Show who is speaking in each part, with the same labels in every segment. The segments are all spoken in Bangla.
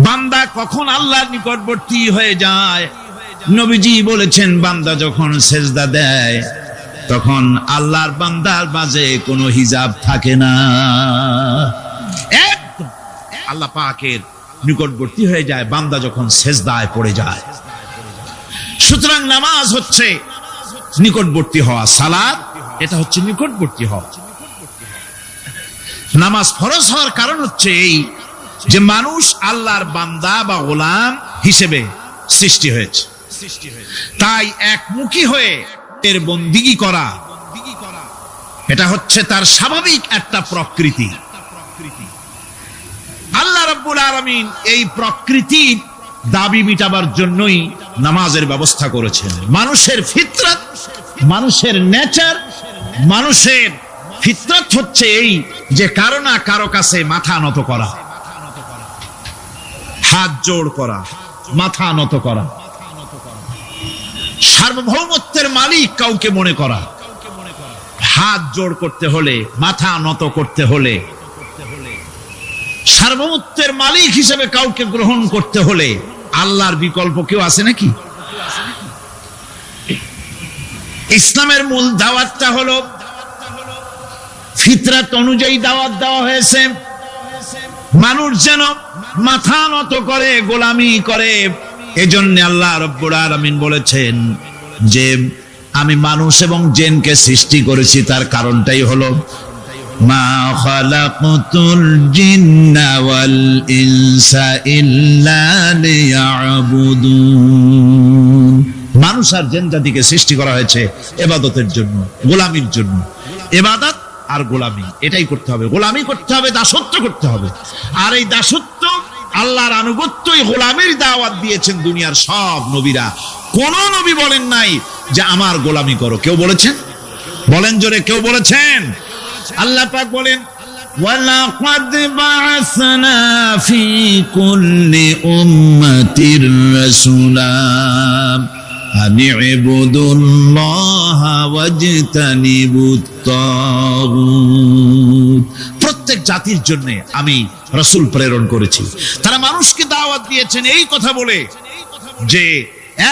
Speaker 1: বান্দা কখন আল্লাহর নিকটবর্তী হয়ে যায়? নবীজি বলেছেন, বান্দা যখন সেজদা দেয় তখন আল্লাহর বান্দার মাঝে কোনো হিজাব থাকে না, একদম আল্লাহ পাকের নিকটবর্তী হয়ে যায় বান্দা যখন সেজদায় পড়ে যায়। সুতরাং নামাজ হচ্ছে নিকটবর্তী হওয়া, সালাত এটা হচ্ছে নিকটবর্তী হওয়া। নামাজ ফরজ হওয়ার কারণ হচ্ছে এই যে মানুষ আল্লাহর বান্দা বা গোলাম হিসেবে সৃষ্টি হয়েছে, তাই একমুখী হয়ে এর বন্দিগি করা এটা হচ্ছে তার স্বাভাবিক একটা প্রকৃতি। আল্লাহ রাব্বুল আলামিন এই প্রকৃতির দাবি মিটাবার জন্যই নামাজের ব্যবস্থা করেছেন। মানুষের ফিতরত, মানুষের নেচার, মানুষের ফিতরত হচ্ছে এই যে কারো না কারো কাছে মাথা নত করা, হাত জোড় করা, মাথা নত করা, সার্বভৌমত্বের মালিক কাউকে মনে করা, হাত জোড় করতে হলে, মাথা নত করতে হলে, সার্বভৌমত্বের মালিক হিসেবে কাউকে গ্রহণ করতে হলে আল্লাহর বিকল্প কেউ আছে নাকি? ইসলামের মূল দাওয়াতটা হলো ফিতরাত অনুযায়ী দাওয়াত দেওয়া হয়েছে, মানুষ যেন মাথা নত করে, গোলামি করে। এজন্য আল্লাহ রাব্বুল আলামিন বলেছেন যে আমি মানুষ এবং জিনকে সৃষ্টি করেছি, তার কারণটাই হলো মা খালাকতুল জিন্না ওয়াল ইনসা ইল্লা লিয়াবুদুন। মানুষ আর জিন জাতিকে সৃষ্টি করা হয়েছে ইবাদতের জন্য, গোলামির জন্য। ইবাদত আর গোলামি এটাই করতে হবে, গোলামি করতে হবে, দাসত্ব করতে হবে। আর এই দাসত্ব, আল্লাহর আনুগত্যই গোলামির দাওয়াত দিয়েছেন দুনিয়ার সব নবীরা। কোন নবী বলেন নাই যে আমার গোলামি করো, কেউ বলেছেন? বলেন জোরে, কেউ বলেছেন? আল্লাহ পাক বলেন ওয়ালাকাদ বা'আসনা ফি কুল্লি উম্মাতির রাসূলা আনি ইবুদুল্লাহা ওয়াজতানিবুত তাগুত। প্রত্যেক জাতির জন্য আমি রাসূল প্রেরণ করেছি, তারা মানুষকে দাওয়াত দিয়েছেন এই কথা বলে যে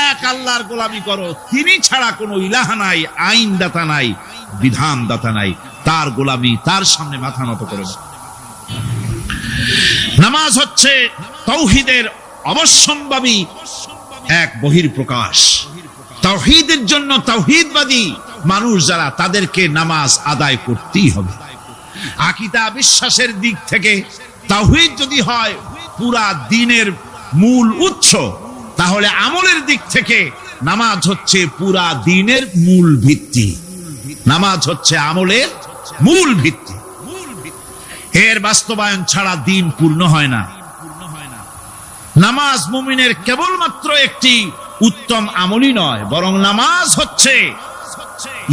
Speaker 1: এক আল্লাহর গোলামি করো, তিনি ছাড়া কোনো ইলাহ নাই, আইন দাতা নাই, বিধান দাতা নাই, তার গোলামি, তার সামনে মাথা নত করে না। নামাজ হচ্ছে তাওহীদের অবশ্যম্ভাবী এক বহির্প্রকাশ। তাওহীদের জন্য তাওহীদবাদী মানুষ যারা, তাদেরকে নামাজ আদায় করতেই হবে। আকীদা বিশ্বাসের দিক থেকে তাওহীদ যদি হয় পুরা দ্বীনের মূল উৎস, তাহলে আমলের দিক থেকে নামাজ হচ্ছে পুরা দ্বীনের মূল ভিত্তি। নামাজ হচ্ছে আমলের মূল ভিত্তি, এর বাস্তবায়ন ছাড়া দ্বীন পূর্ণ হয় না। নামাজ মুমিনের কেবলমাত্র একটি উত্তম আমলই নয়, বরং নামাজ হচ্ছে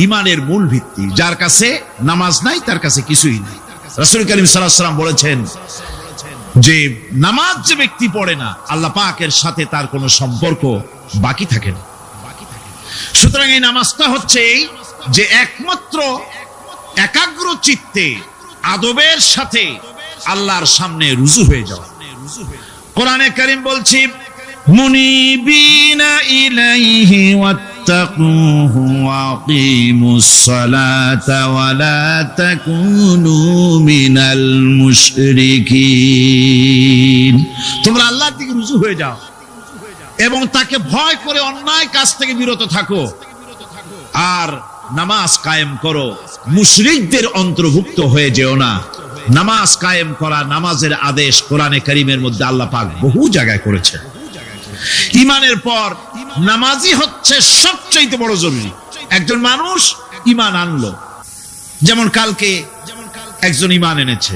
Speaker 1: ঈমানের মূল ভিত্তি। যার কাছে নামাজ নাই তার কাছে কিছুই নাই। রাসূল করিম সাল্লাল্লাহু আলাইহি ওয়াসাল্লাম বলেছেন যে নামাজ যে ব্যক্তি পড়ে না, আল্লাহ পাকের সাথে তার কোনো সম্পর্ক বাকি থাকে না। সুতরাং এই নামাজটা হচ্ছে এই যে একমাত্র একাগ্র চিত্তে আদবের সাথে আল্লাহর সামনে রুজু হয়ে যাওয়া। কোরআনে কারীম বলছি মুনিবিনা ইলাইহি ওয়াত্তাকুহু ওয়াকিমুস সালাতা ওয়া লা তাকুনু মিনাল মুশরিকিন। তোমরা আল্লাহর দিকে রুজু হয়ে যাও এবং তাকে ভয় করে অন্যায় কাজ থেকে বিরত থাকো, আর নামাজ কায়েম করো, মুশরিকদের অন্তর্ভুক্ত হয়ে যেও না। নামাজ কায়েম করা, নামাজের আদেশ কোরআনে কারীমের মধ্যে আল্লাহ পাক বহু জায়গায় করেছেন। ঈমানের পর নামাজই হচ্ছে সবচেয়ে বড় জরুরি। একজন মানুষ ঈমান আনলো, যেমন কালকে একজন ঈমান এনেছে,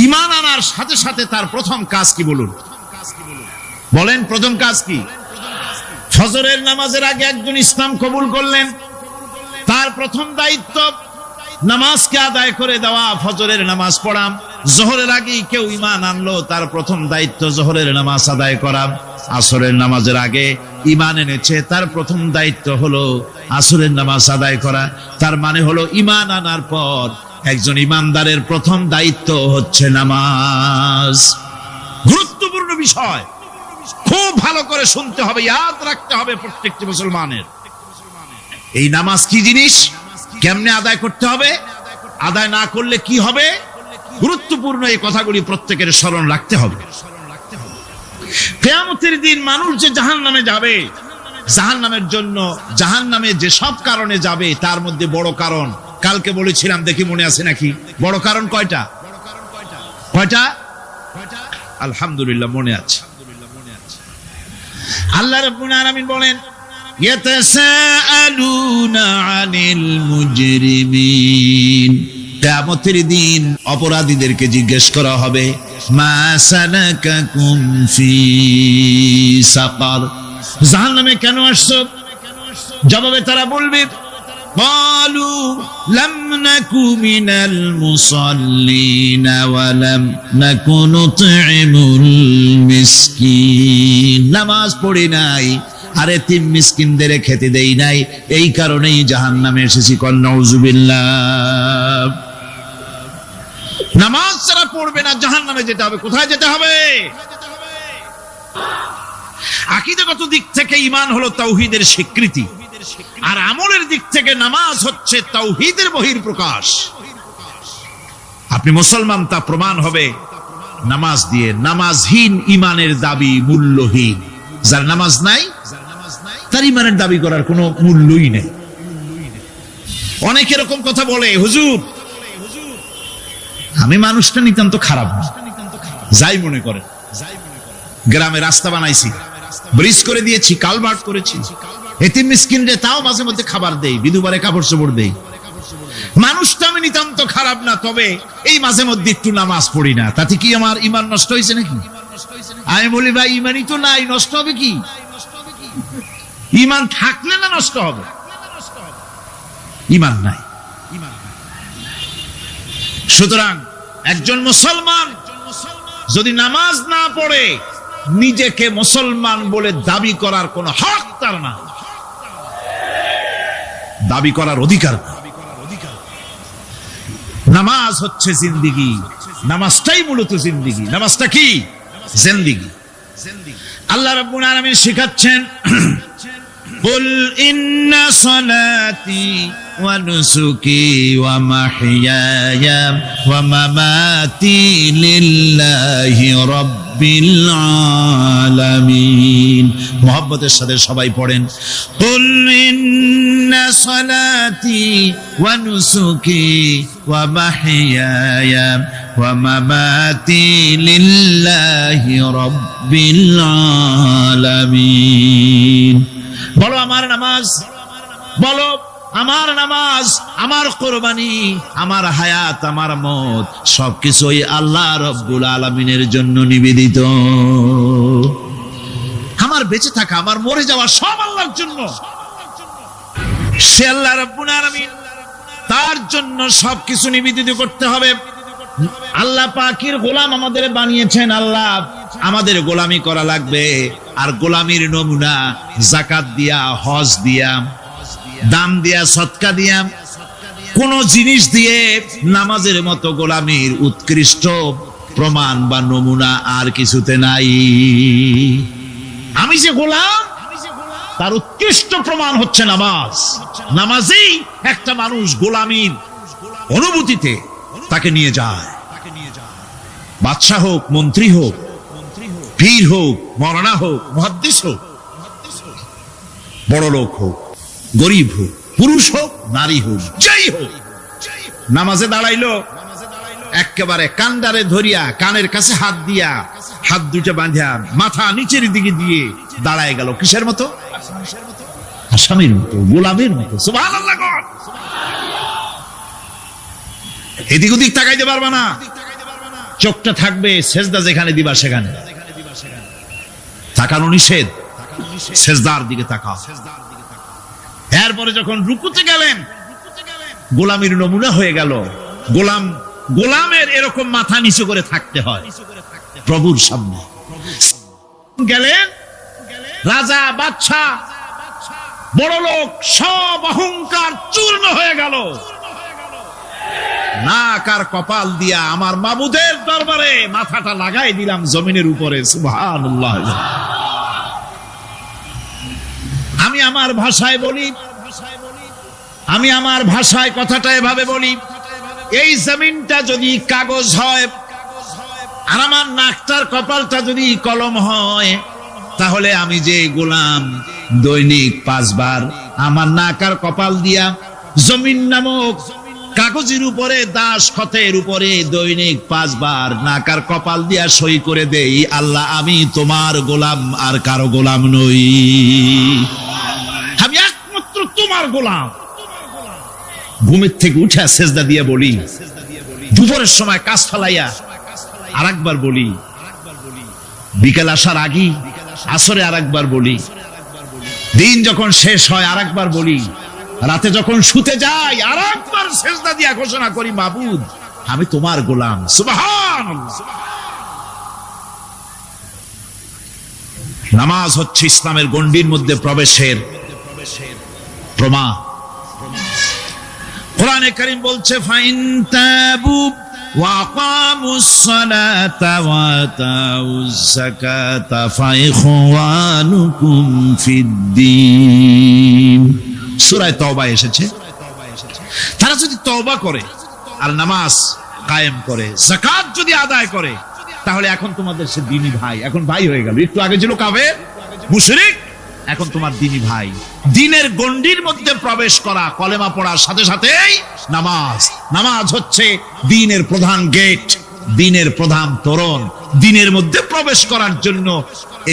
Speaker 1: ঈমান আনার সাথে সাথে তার প্রথম কাজ কি বলুন? বলেন প্রথম কাজ কি? ফজরের নামাজের আগে একজন ইসলাম কবুল করলেন, তার প্রথম দায়িত্ব নামাজকে আদায় করে দেওয়া, ফজরের নামাজ পড়া। জোহরের আগেই কেউ ঈমান আনলো, তার প্রথম দায়িত্ব জোহরের নামাজ আদায় করা। আসরের নামাজের আগে ঈমান এনেছে, তার প্রথম দায়িত্ব হলো আসরের নামাজ আদায় করা। তার মানে হলো ঈমান আনার পর একজন ঈমানদারের প্রথম দায়িত্ব হচ্ছে নামাজ। গুরুত্বপূর্ণ বিষয়, খুব ভালো করে শুনতে হবে, ইয়াদ রাখতে হবে প্রত্যেকটি মুসলমানের। এই নামাজ কি জিনিস, কেমনে আদায় করতে হবে, আদায় না করলে কি হবে, গুরুত্বপূর্ণ এই কথাগুলি প্রত্যেকের স্মরণ রাখতে হবে। কিয়ামতের দিন মানুষ যে জাহান্নামে যাবে, জাহান্নামের জন্য, জাহান্নামে যে সব কারণে যাবে তার মধ্যে বড় কারণ কালকে বলেছিলাম, দেখি মনে আছে নাকি, বড় কারণ কয়টা? কয়টা? আলহামদুলিল্লাহ মনে আছে। আল্লাহ রাব্বুল আলামিন বলেন, ইয়াতাসাআলুনা আনিল মুজরিমিন, কিয়ামতের দিন অপরাধীদেরকে জিজ্ঞেস করা হবে, মা সালাকাকুম ফি সাকার, জাহান্নামে কেন আসছো? জবাবে তারা বলবে, ক্বালু লাম নাকু মিনাল মুসাল্লিনা ওয়া লাম নাকু নুতঈমুল মিসকিন, নামাজ পড়ি নাই আর এতিম মিসকিনদের খেতে দেই নাই, এই কারণেই জাহান্নামে এসেছি। কল নাউযুবিল্লাহ। নামাজ যারা পড়বে না জাহান্নামে যেতে হবে। কোথায় যেতে হবে? আকীদাগত দিক থেকে ঈমান হলো তাওহীদের স্বীকৃতি, আর আমলের দিক থেকে নামাজ হচ্ছে তাওহীদের বহিঃপ্রকাশ। আপনি মুসলমান তা প্রমাণ হবে নামাজ দিয়ে। নামাজহীন ঈমানের দাবি মূল্যহীন। যার নামাজ নাই তার ঈমানের দাবি করার কোনো মূল্যই নেই। অনেক এরকম কথা বলে, হুজুর আমি মানুষটা নিতান্ত খারাপ না, যাই মনে করে, গ্রামে রাস্তা বানাইছি, ব্রিজ করে দিয়েছি, কালভার্ট করেছি, এতিম মিসকিনরে তাও মাঝে মধ্যে খাবার দেই, বিধবারে কাপড় চোপড় দেই, মানুষটা আমি নিতান্ত খারাপ না, তবে এই মাঝে মধ্যে একটু নামাজ পড়ি না, তাতে কি আমার ঈমান নষ্ট হয়েছে নাকি? আমি বলি, ভাই ঈমানই তো নাই, নষ্ট হবে কি? ঈমান থাকলে না নষ্ট হবে? ঈমান নাই। সুতরাং একজন মুসলমান যদি নামাজ না পড়ে, নিজেকে মুসলমান বলে দাবি করার কোন হক তার না, দাবি করার অধিকার না। নামাজ হচ্ছে জিন্দেগি, নামাজটাই মূলত জিন্দেগি। নামাজটা কি? জিন্দেগি। আল্লাহ রাব্বুল আলামিন শিখাচ্ছেন, কুল ইন্না সালাতি ওয়া নুসুকি ওয়া মাহইয়ায়া ওয়া মামাতি লিল্লাহি রাব্বিল আলামিন। মুহাব্বতের সাথে সবাই পড়েন, কুল ইন্না সালাতি ওয়া নুসুকি ওয়া মাহইয়ায়া ওয়া মামাতি লিল্লাহি রাব্বিল আলামিন। বলো আমার নামাজ, বলো আমার নামাজ, আমার কোরবানি, আমার হায়াত, আমার মত সবকিছুই আল্লাহ রব্বুল আলামিনের জন্য নিবেদিত। আমার বেঁচে থাকা, আমার মরে যাওয়া সব আল্লাহর জন্য। সে আল্লাহ রব্বুল আলামিন, তার জন্য সবকিছু নিবেদিত করতে হবে। আল্লাহ পাকের গোলাম আমাদের বানিয়েছেন, আল্লাহ আমাদের গোলামি করা লাগবে। আর গোলামির নমুনা যাকাত দিয়া, হজ দিয়া, দাম দিয়া, সদকা দিয়া, কোন জিনিস দিয়ে নামাজের মতো গোলামির উৎকৃষ্ট প্রমাণ বা নমুনা আর কিছুতে নাই। আমি যে গোলাম, তার উৎকৃষ্ট প্রমাণ হচ্ছে নামাজ। নামাজেই একটা মানুষ গোলামির অনুভূতিতে তাকে নিয়ে যায়। বাদশাহ হোক, মন্ত্রী হোক, পীর হোক, মওলানা হোক, মুহাদ্দিস হোক, বড় লোক হোক, গরিব হোক, পুরুষ হোক, নারী হোক, যাই হোক, নামাজে দাঁড়াইলো, একেবারে কান্ডারে ধরিয়া, কানের কাছে হাত দিয়া, হাত দুইটা বাঁধিয়া, মাথা নিচের দিকে দিয়ে দাঁড়ায় গেল। কিসের মতো? আসামির মতো, গোলামের মতো। সুবহানাল্লাহ। এদিক ওদিক তাকাইতে পারবা না, চোখটা থাকবে সেজদা যেখানে দিবা সেখানে। তাকানো নিষেধ, সেজদার দিকে তাকাও। এরপরে যখন রুকুতে গেলেন, গোলামির নমুনা হয়ে গেল। গোলামের এরকম মাথা নিচু করে থাকতে হয় প্রভুর সামনে। গেলেন, রাজা, বাদশা, বড় লোক, সব অহংকার চূর্ণ হয়ে গেল। নাক আর কপাল দিয়া আমার মাবুদের দরবারে মাথাটা লাগাই দিলাম জমিনের উপরে। সুবহানাল্লাহ। আমি আমার ভাষায় বলি, আমি আমার ভাষায় কথাটা এভাবে বলি, এই জমিনটা যদি কাগজ হয় আর আমার নাকটার কপালটা যদি কলম হয়, তাহলে আমি যে গোলাম দৈনিক 5 বার আমার নাক আর কপাল দিয়া জমিন নামক কাগজের উপরে, দাস খতের উপরে দৈনিক 5 বার নাক আর কপাল দিয়া সই করে দেই, আল্লাহ আমি তোমার গোলাম আর কারো গোলাম নই, আমি একমাত্র তোমার গোলাম। ঘুমের থেকে উঠে সেজদা দিয়ে বলি, দুপুরের সময় কাজ ফালাইয়া আরেকবার বলি, বিকেল আসার আগে আসরে আরেকবার বলি, দিন যখন শেষ হয় আরেকবার বলি, রাতে যখন শুতে যাই আরেকবার সেজদা দিয়া ঘোষণা করি, মাবুদ আমি তোমার গোলাম। সুবহানাল্লাহ। নামাজ হচ্ছে ইসলামের গণ্ডির মধ্যে প্রবেশের প্রমাণ। কোরআনে কারীম বলছে, ফাইন তাবু ওয়া আকামুস সালাতা ওয়া আতাউজ যাকাতা ফাইখওয়ানুকুম ফিদ্দীন। সূরা তাওবা এসেছে, তারা যদি তওবা করে আর নামাজ কায়েম করে, যাকাত যদি আদায় করে, তাহলে এখন তোমাদের সে দ্বীনি ভাই, এখন ভাই হয়ে গেল। একটু আগে ছিল কাফের মুশরিক, এখন তোমার দ্বীনি ভাই। দ্বীনের গণ্ডির মধ্যে প্রবেশ করা, কলেমা পড়ার সাথে সাথেই নামাজ। নামাজ হচ্ছে দ্বীনের প্রধান গেট, দ্বীনের প্রধান তোরণ। দ্বীনের মধ্যে প্রবেশ করার জন্য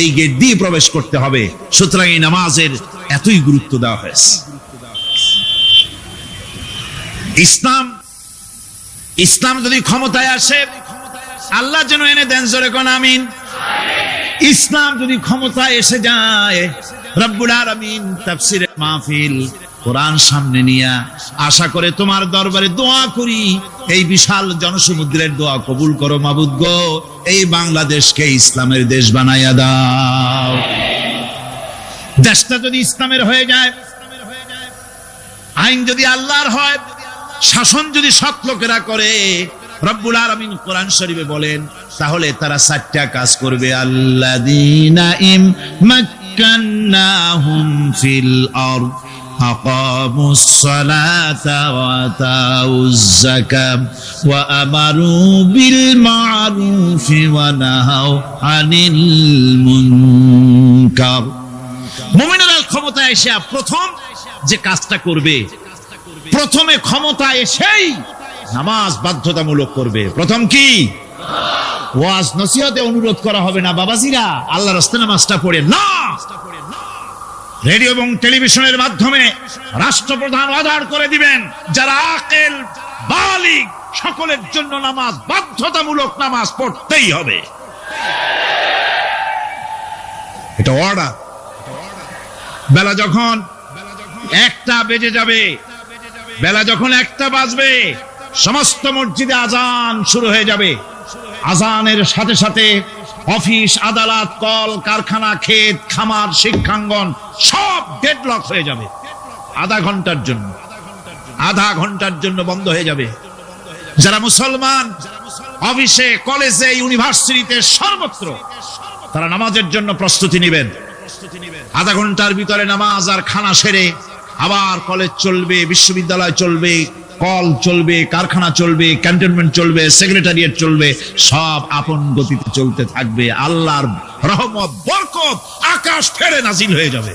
Speaker 1: এই গেট দিয়ে প্রবেশ করতে হবে। সুতরাং এই নামাজের এতই গুরুত্ব দেওয়া হয়েছে। ইসলাম যদি ক্ষমতায় আসে, আল্লাহ যেন এনে দেন, জোরে কোন আমিন। ইসলাম যদি ক্ষমতায় এসে যায়, রব্বুল আলামিন তাফসীরে মাহফিল কোরআন সামনে নিয়া আশা করে তোমার দরবারে দোয়া করি, এই বিশাল জনসমুদ্রের দোয়া কবুল করো মাবুদ গো, এই বাংলাদেশকে ইসলামের দেশ বানাইয়া দাও। দেশটা যদি ইসলামের হয়ে যায়, আইন যদি আল্লাহর হয়, শাসন যদি সৎ লোকেরা করে, রব্বুল আলামিন কোরআন শরীফে বলেন, তাহলে তারা 4টা কাজ করবে। আল্লাযীনা মাক্কান্নাহুম ফিল আরদ আকামুস সালাতা ওয়া আতাউজ যাকাত ওয়া আমারু বিল মা'রুফি ওয়া নাহাউ আনিল মুনকার। মুমিনেরা ক্ষমতায় এসে প্রথম যে কাজটা করবে, প্রথমে ক্ষমতা এসেই নামাজ বাধ্যতামূলক করবে। প্রথম কি? ওয়াজ নসিহতে অনুরোধ করা হবে না, বাবাজিরা আল্লাহর রাস্তায় নামাজটা পড়ে না। রেডিও এবং টেলিভিশনের মাধ্যমে রাষ্ট্রপ্রধান অর্ডার করে দিবেন, যারা আকেল বালিগ সকলের জন্য নামাজ বাধ্যতামূলক, নামাজ পড়তেই হবে, এটা অর্ডার। বেলা যখন 1টা বেজে যাবে, বেলা যখন 1টা বাজবে, সমস্ত মসজিদে আজান শুরু হয়ে যাবে। আজানের সাথে সাথে অফিস, আদালত, কল কারখানা, ক্ষেত খামার, শিক্ষাঙ্গন সব ডেডলক হয়ে যাবে। আধা ঘন্টার জন্য বন্ধ হয়ে যাবে। যারা মুসলমান অফিসে, কলেজে, ইউনিভার্সিটিতে, সর্বত্র তারা নামাজের জন্য প্রস্তুতি নেবেন। আধা ঘন্টার ভিতরে নামাজ আর খানা সেরে আবার কলেজ চলবে, বিশ্ববিদ্যালয় চলবে, কল চলবে, কারখানা চলবে, ক্যান্টনমেন্ট চলবে, সেক্রেটারিয়েট চলবে, সব আপন গতিতে চলতে থাকবে। আল্লাহর রহমত, বরকত আকাশ ফেরে নাজিল হয়ে যাবে।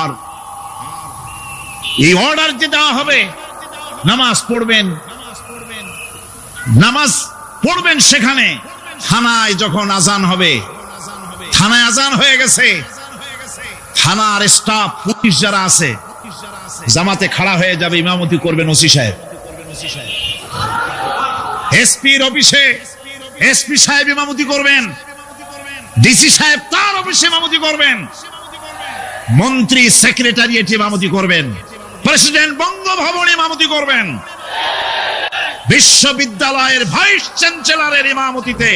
Speaker 1: আর এই অর্ডার যে দেওয়া হবে, নামাজ পড়বেন, নামাজ পড়বেন সেখানে। থানায় যখন আজান হবে, থানায় আজান হয়ে গেছে, থানার স্টাফ, পুলিশ যারা আছে, জামাতে খাড়া হয়ে যাবে, ইমামতি করবেন ওসি সাহেব। এসপির অফিসে এসপি সাহেব ইমামতি করবেন, ডিসি সাহেব তার অফিসে ইমামতি করবেন, মন্ত্রী সেক্রেটারিয়েট ইমামতি করবেন, প্রেসিডেন্ট বঙ্গভবনে ইমামতি করবেন, বিশ্ববিদ্যালয়ের ভাইস চ্যান্সেলরের ইমামতিতে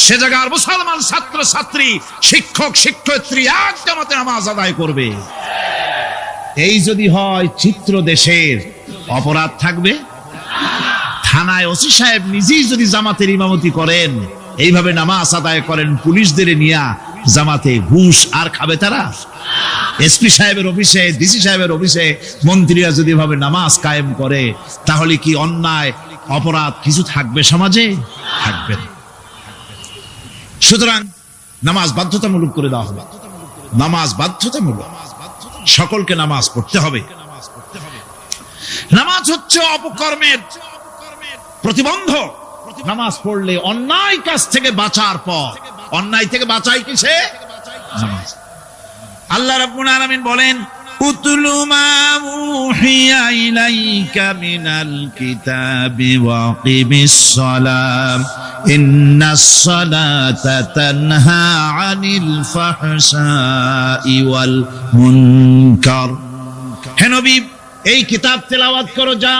Speaker 1: সে জায়গার মুসলমান ছাত্র ছাত্রী, শিক্ষক শিক্ষয়িত্রী এক জামাতে নামাজ আদায় করবে। এই যদি হয় চিত্র দেশের, অপরাধ থাকবে? থানায় ওসি সাহেব নিজেই যদি জামাতের ইমামতি করেন, এইভাবে নামাজ আদায় করেন পুলিশদের নিয়া জামাতে, ঘুষ আর খাবে তারা? এসপি সাহেবের অফিসে, ডিসি সাহেবের অফিসে মন্ত্রীরা যদি এভাবে নামাজ কায়েম করে, তাহলে কি অন্যায় অপরাধ কিছু থাকবে সমাজে? থাকবে না। সুতরাং নামাজ বাধ্যতামূলক করে দেওয়া হবে। নামাজ বাধ্যতামূলক, সকলকে নামাজ পড়তে হবে। নামাজ হচ্ছে অপকর্মের প্রতিবন্ধক। নামাজ পড়লে অন্যায় কাজ থেকে বাঁচার পর, অন্যায় থেকে বাঁচাই কিসে? নামাজ। আল্লাহ রাব্বুল আলামিন বলেন, উতলু মা উহিয়া ইলাইকা মিনাল কিতাবি ওয়া আকিমিস সালাম ইন্নাস সালাতা তানহা আনিল ফাহশাই ওয়াল মুনকার। হে নবী, এই কিতাব তেলাওয়াত করো, যা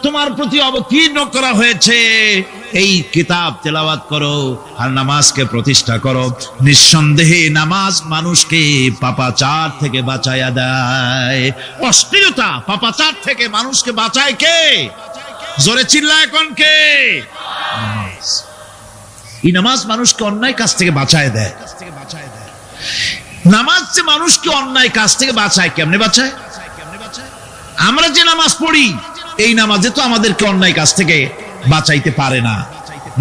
Speaker 1: তোমার প্রতি অবতীর্ণ করা হয়েছে, এই কিতাব তেলাওয়াত করো আর নামাজকে প্রতিষ্ঠা করো। নিঃসন্দেহে নামাজ মানুষকে পাপাচার থেকে বাঁচায়া দেয়। অশ্লীলতা, পাপাচার থেকে মানুষকে বাঁচায় কে? জোরে চিল্লায় এখন কে? নামাজ। এই নামাজ মানুষকে অন্যায় কাজ থেকে বাঁচায় দেয়। নামাজ যে মানুষকে অন্যায় কাজ থেকে বাঁচায়, কেমনে বাঁচায়? আমরা যে নামাজ পড়ি, এই নামাজে তো আমাদেরকে অন্যায় কাজ থেকে বাঁচাইতে পারে না।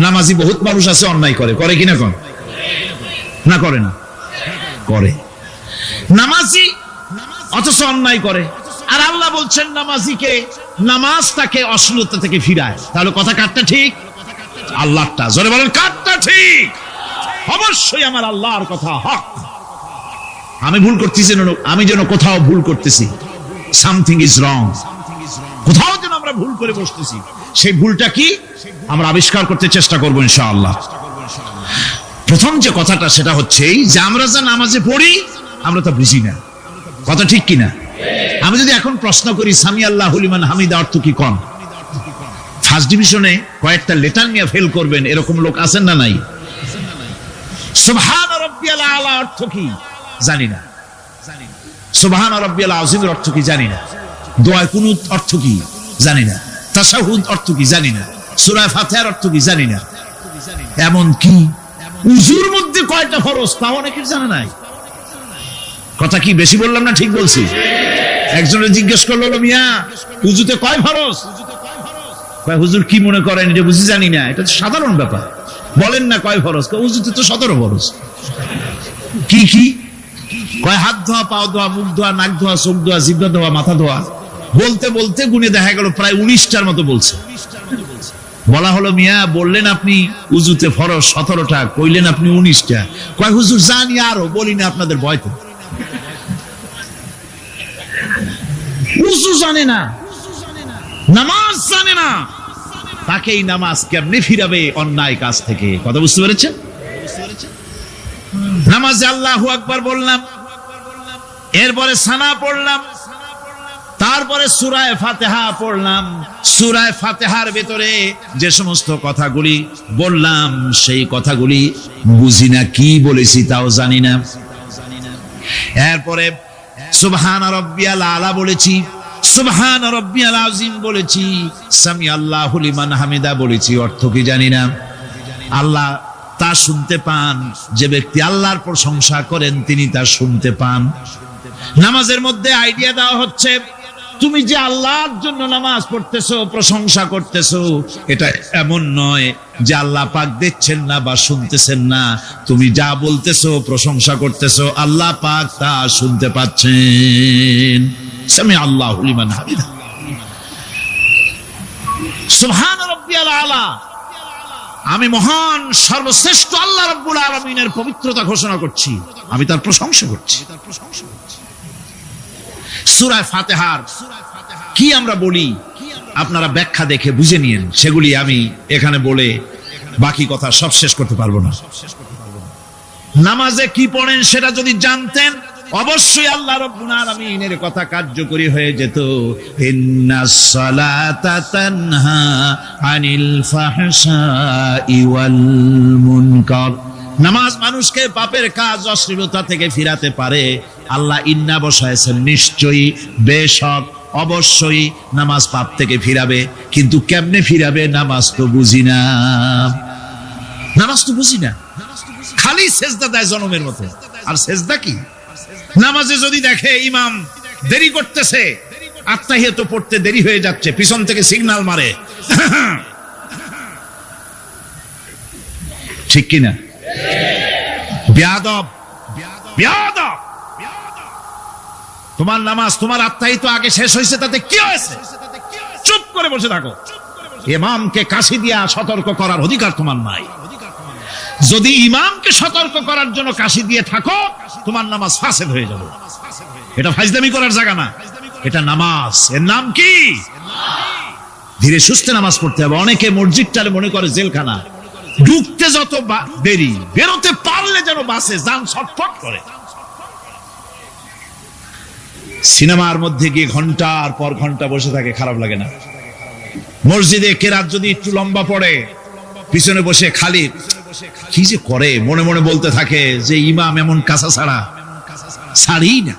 Speaker 1: নামাজি বহুত মানুষ আছে অন্যায় করে, করে কিনা? কোন না করে না? করে। নামাজি অথচ অন্যায় করে। আর আল্লাহ বলছেন নামাজিকে, নামাজ তাকে অশ্লীলতা থেকে ফিরায়। তাহলে কথা কাটটা ঠিক? আল্লাহটা জোরে বলেন, কাটটা ঠিক? অবশ্যই আমার আল্লাহর কথা হক। আমি ভুল করতেছি, আমি যেন কোথাও ভুল করতেছি, সামথিং ইজ রং, কোথাও যেন আমরা ভুল করে বসতেছি, সেই ভুলটা কি আমরা আবিষ্কার করতে চেষ্টা করবো ইনশাআল্লাহ। প্রথম যে কথাটা সেটা হচ্ছে যে আমরা যা নামাজে পড়ি আমরা তা বুঝি না। কথা ঠিক কিনা? আমি যদি এখন প্রশ্ন করি সামি আল্লাহু লিমান হামিদা অর্থ কি কোন, ফার্স্ট ডিভিশনে কয়েকটা লেটার নিয়ে ফেল করবেন এরকম লোক আছেন না নাই? সুবহান রাব্বিয়াল আলা অর্থ কি জানি না। সুবহান রাব্বিয়াল আযীমের অর্থ কি জানি না। দোয়া কুনুত অর্থ কি জানি না। তাশাহুদ অর্থ কি জানি না। সূরা ফাতিহার অর্থ কি জানি না। এমন কি উযুর মধ্যে কয়টা ফরজ তা অনেকের জানা নাই। কথা কি বেশি বললাম না ঠিক বলছি? একজনে জিজ্ঞেস করলো, মিয়া উযুতে কয় ফরজ? কয় হুজুর কি মনে করেন এটা বুঝি জানি না, এটা তো সাধারণ ব্যাপার, বলেন না কয় ফরজ? কয় উযুতে তো 17 ফরজ। কি কি? কয় হাত ধোয়া, পাও ধোয়া, মুখ ধোয়া, নাক ধোয়া, চোখ ধোয়া, জিহ্বা ধোয়া, মাথা ধোয়া। বলতে বলতে গুনে দেখা গেল প্রায় 19টার মতো বলছে। বলা হলো, মিয়া বললেন আপনি উযুতে ফরজ 17টা, কইলেন আপনি 19টা। কয় হুজুর জানি আরো, বলি না আপনাদের ভয়তে। উযু জানে না, নামাজ জানে না, তাকে এই নামাজ কেমনে ফিরাবে অন্যায় কাজ থেকে? কথা বুঝতে পেরেছেন? নামাজে আল্লাহু আকবার বললাম, এরপরে সানা পড়লাম, তারপরে সূরা ফাতিহা পড়লাম। সূরা ফাতিহার ভিতরে যে সমস্ত কথাগুলি বললাম সেই কথাগুলি বুঝি না, কি বলেছি তাও জানি না। এরপরে সুবহান রাব্বিয়াল আলা বলেছি, সুবহান রাব্বিয়াল আযীম বলেছি, সামি আল্লাহু লিমান হামিদা বলেছি, অর্থ কি জানি না। আল্লাহ তা শুনতে পান, যে ব্যক্তি আল্লাহর প্রশংসা করেন তিনি তা শুনতে পান। নামাজের মধ্যে আইডিয়া দেওয়া হচ্ছে, তুমি যে আল্লাহর জন্য নামাজ পড়তেছো, প্রশংসা করতেছো, এটা এমন নয় যে আল্লাহ পাক দেখছেন না বা শুনতেছেন না। তুমি যা বলতেছো, প্রশংসা করতেছো, আল্লাহ পাক তা শুনতে পাচ্ছেন। সামি আল্লাহু লিমান হামিদা। সুবহান রাব্বিয়াল আলা, আমি মহান সর্বশ্রেষ্ঠ আল্লাহ রাব্বুল আলামিনের পবিত্রতা ঘোষণা করছি, আমি তার প্রশংসা করছি। সূরা ফাতিহার কি আমরা বলি আপনারা ব্যাখ্যা দেখে বুঝে নিয়েন, সেগুলি আমি এখানে বলে বাকি কথা সব শেষ করতে পারবো না। নামাজে কি পড়েন সেটা যদি জানতেন, অবশ্যই আল্লাহ রাব্বুল আলামিনের কথা কার্যকরী হয়ে যেত। ইন্নাস সালাতা তানহা আনিল ফাহশাই ওয়াল মুনকার। নামাজ মানুষকে পাপের কাজ অশ্লীলতা থেকে ফিরাতে পারে। আল্লাহ ইন্না বসায়ছেন, নিশ্চয়ই, বেশক, অবশ্যই নামাজ পাপ থেকে ফিরাবে। কিন্তু কেমনে ফিরাবে নামাজ তো বুঝি না, নামাজ তো বুঝি না। খালি সেজদা দেয় জনমের মতো। আর সেজদা কি? নামাজে যদি দেখে ইমাম দেরি করতেছে, আত্তাহিয়াত পড়তে দেরি হয়ে যাচ্ছে, পিছন থেকে সিগন্যাল মারে, ঠিক কিনা? বেয়াদব, বেয়াদব। তোমার নামাজ, তোমার আত্তাহিয়াত আগে শেষ হয়েছে, তাতে কি হয়েছে? চুপ করে বসে থাকো। ইমামকে কাশি দিয়া সতর্ক করার অধিকার তোমার নাই। যদি ইমামকে সতর্ক করার জন্য কাশি দিয়ে থাকো, তোমার নামাজ ফাসেদ হয়ে যাবে। এটা ফাজলামি করার জায়গা না, এটা নামাজ। এর নাম কি? ধীরে সুস্থে নামাজ পড়তে হবে। অনেকে মসজিদটারে মনে করে জেলখানা, ঢুকতে যত দেরি, বেরোতে পারলে যেন বাসে যান ছটফট করে। সিনেমার মধ্যে গিয়ে ঘন্টার পর ঘন্টা বসে থাকে, খারাপ লাগে না? মসজিদে কেরাত যদি একটু লম্বা পড়ে, পিছনে বসে খালি কি যে করে, মনে মনে বলতে থাকে যে ইমাম এমন কাঁচা ছাড়া ছাড়ি না।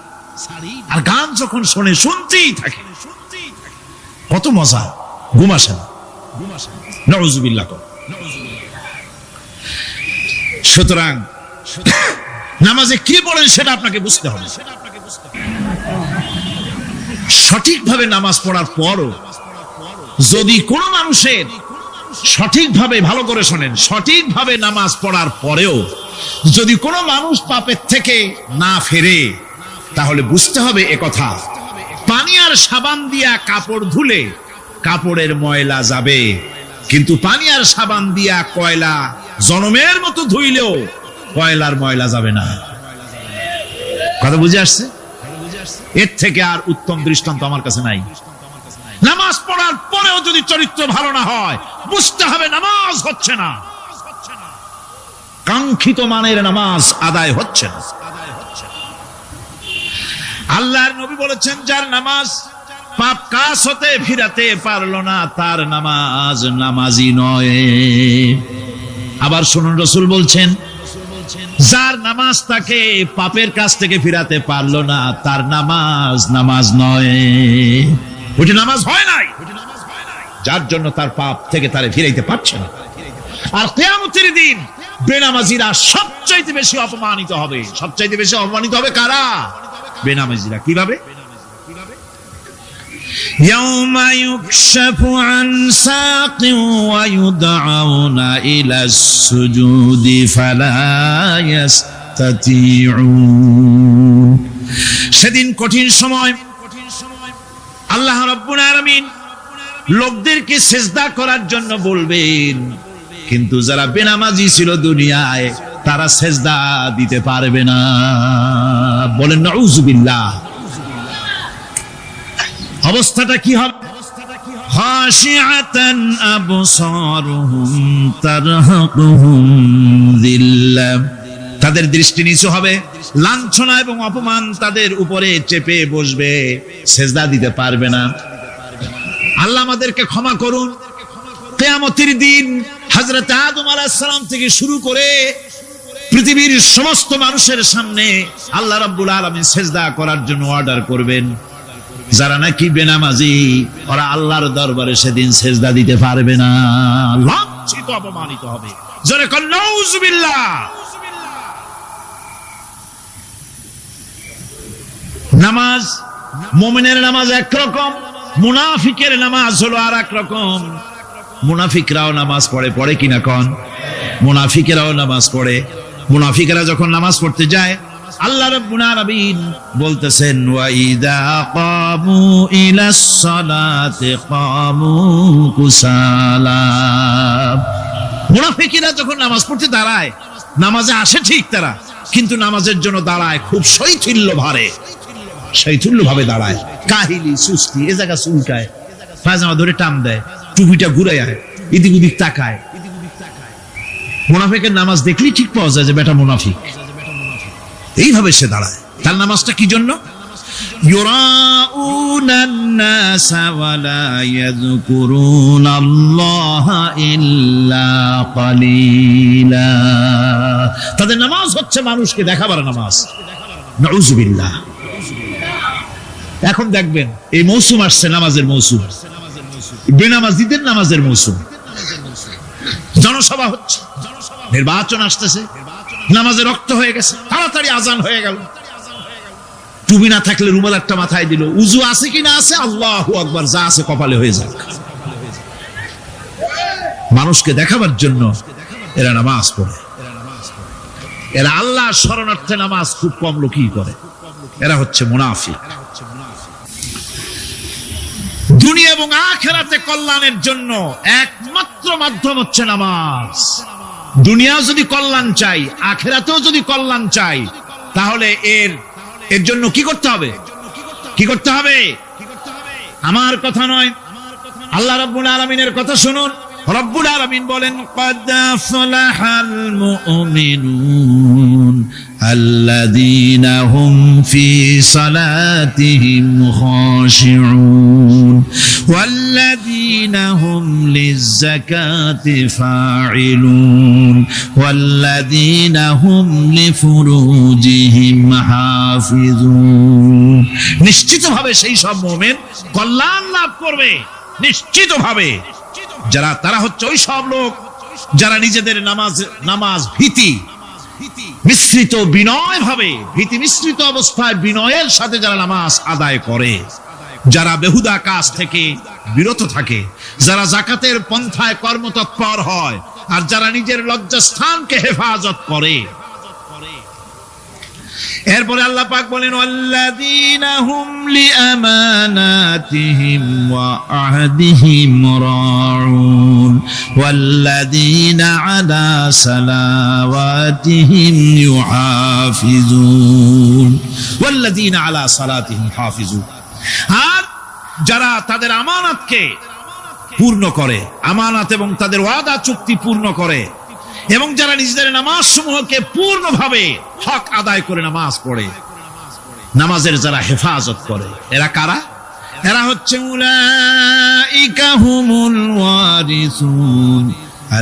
Speaker 1: আর গান যখন শোনে, শুনতেই থাকে, কত মজা, ঘুম আসে না। নাউযুবিল্লাহ। সুতরাং নামাজে কি পড়েন সেটা আপনাকে বুঝতে হবে। সঠিকভাবে নামাজ পড়ার পরও যদি কোন মানুষের সঠিকভাবে, ভালো করে শোনেন, সঠিকভাবে নামাজ পড়ার পরেও যদি কোনো মানুষ পাপের থেকে না ফেরে, তাহলে বুঝতে হবে একথা, পানি আর সাবান দিয়া কাপড় ধুলে কাপড়ের ময়লা যাবে, কিন্তু পানি আর সাবান দিয়া কয়লা জনমের মতো ধুইলেও কয়লার ময়লা যাবে না। কথা বুঝে আসছে? এর থেকে আর উত্তম দৃষ্টান্ত আমার কাছে নাই। নামাজ পড়ার পরেও যদি চরিত্র ভালো না হয়, বুঝতে হবে নামাজ হচ্ছে না, কাঙ্ক্ষিত মানের নামাজ আদায় হচ্ছে না। আল্লাহর নবী বলেছেন, যার নামাজ পাপ কাজ হতে ফিরাতে পারলো না, তার নামাজ নামাজি নয়। আবার শুনুন, রাসূল বলছেন, যার নামাজ তাকে পাপের কাছ থেকে ফিরাতে পারলো না, তার নামাজ নামাজ নয়, ওইটা নামাজ হয় নাই, যার জন্য তার পাপ থেকে তারে ফিরাইতে পারছে না। আর কিয়ামতের দিন বেনামাজিরা সবচাইতে বেশি অপমানিত হবে। সবচাইতে বেশি অপমানিত হবে কারা? বেনামাজিরা। কিভাবে? ইয়াউমা ইউকশাফু আন সাকিন ওয়া ইউদআউনা ইলাস সুজুদি ফালা ইস্তাতিউন। সেদিন কঠিন সময়, আল্লাহ রাব্বুল আলামিন লোকদেরকে সিজদা করার জন্য বলবেন, কিন্তু যারা বেনামাজি ছিল দুনিয়ায়, তারা সিজদা দিতে পারবে না। বলেন নাউযুবিল্লাহ। অবস্থাটা কি হবে? খাশিআতান আবসারুহুম তারহাকুহুম যিল্লাহ। তাদের দৃষ্টি নিচু হবে, লাঞ্ছনা এবং অপমান তাদের উপরে চেপে বসবে, সিজদা দিতে পারবে না। আল্লাহ আমাদেরকে ক্ষমা করুন। কিয়ামতের দিন হযরত আদম আলাইহিস সালাম থেকে শুরু করে পৃথিবীর সমস্ত মানুষের সামনে আল্লাহ রাব্বুল আলামিন সিজদা করার জন্য অর্ডার করবেন। যারা নাকি বেনামাজি, ওরা আল্লাহর দরবারে সেদিন সিজদা দিতে পারবে না, লাঞ্ছিত, অপমানিত হবে। জোরে বলেন নাউযুবিল্লাহ। নামাজ, মুমিনের নামাজ একরকম, মুনাফিকের নামাজ হলো আর এক রকম। মুনাফিকরাও নামাজ পড়ে, পড়ে কিনা কোন? মুনাফিকেরাও নামাজ পড়ে। মুনাফিকেরা যখন নামাজ পড়তে যায়, আল্লাহ রাব্বুল আলামিন বলতেছেন, ওয়া ইযা কামু ইলাস সালাতি কামু কুসালা। মুনাফিকেরা যখন নামাজ পড়তে দাঁড়ায়, নামাজে আসে ঠিক তারা, কিন্তু নামাজের জন্য দাঁড়ায় খুব শৈথিল্য ভারে, শৈথিল্য ভাবে দাঁড়ায়, কাহিলি, সুস্তি, এ জায়গা চুলকায়, পায়জামা ধরে টান দেয়, টুপিটা ঘুরায়, এদিক ওদিক তাকায়। মুনাফিকের নামাজ দেখলেই ঠিক পাওয়া যায় যে বেটা মুনাফিক। এইভাবে সে দাঁড়ায়। তার নামাজটা কি জন্য? ইউরাউনান নাসা ওয়া লা ইয়াযকুরুনাল্লাহা ইল্লা কালিলা। তাদের নামাজ হচ্ছে মানুষকে দেখাবার নামাজ। নাউযুবিল্লাহ। এখন দেখবেন এই মৌসুম আসছে, নামাজের মৌসুম, বেনামাজিদের নামাজের মৌসুম। জনসভা হচ্ছে, নির্বাচন আসতেছে, নামাজে রক্ত হয়ে গেছে, তাড়াতাড়ি আজান হয়ে গেল। টুপি না থাকলে রুমাল একটা মাথায় দিল, উজু আছে কি না আছে, আল্লাহু আকবার, যা আছে কপালে হয়ে যাক। মানুষকে দেখাবার জন্য এরা নামাজ পড়ে। এরা আল্লাহ শরণার্থে নামাজ খুব কম লোকই করে। এরা হচ্ছে মুনাফিক। দুনিয়া এবং আখিরাতে কল্যাণের জন্য একমাত্র মাধ্যম হচ্ছে নামাজ। দুনিয়া যদি কল্যাণ চাই, আখিরাতেও যদি কল্যাণ চাই, তাহলে এর জন্য কি করতে হবে? কি করতে হবে? আমার কথা নয়, আল্লাহ রাব্বুল আলামিনের কথা শুনুন। রব্বুল আলামিন বলেন, ক্বাদ আফলাহাল মুমিনুন আল্লাযীনা হুম ফি সালাতিহিম খাশিউন ওয়াল্লাযীনা হুম লিয-যাকাতি ফাঈলুন ওয়াল্লাযীনা হুম লিফুরুজিহিম হাফিজুন। নিশ্চিতভাবে সেই সব মুমিন কল্যাণ লাভ করবে, নিশ্চিতভাবে। তারা হচ্ছে ওই সব লোক যারা নিজেদের নামাজ ভীতি মিশ্রিত, বিনয় ভাবে, ভীতি মিশ্রিত অবস্থায় বিনয়ের সাথে যারা নামাজ আদায় করে, যারা বেহুদা কাজ থেকে বিরত থাকে, যারা যাকাতের পন্থায় কর্মতৎপর হয়, আর যারা নিজের লজ্জাস্থানকে হেফাজত করে। এরপরে আল্লাহ পাক বলেন, ওয়াল্লাযীনা হুম লিআমানাতিহিম ওয়া আহদিহিম রাউন ওয়াল্লাযীনা আলা সালাওয়াতিহিম ইউহাফিজুন ওয়াল্লাযীনা আলা সালাতিহিম হাফিজুন। আর যারা তাদের আমানতকে পূর্ণ করে, আমানত এবং তাদের ওয়াদা চুক্তি পূর্ণ করে, এবং যারা নিজেদের নামাজ সমূহকে পূর্ণভাবে হক আদায় করে নামাজ পড়ে, নামাজের যারা হেফাজত করে, এরা কারা? এরা হচ্ছে উলাইকা হুমুল ওয়ারিসুন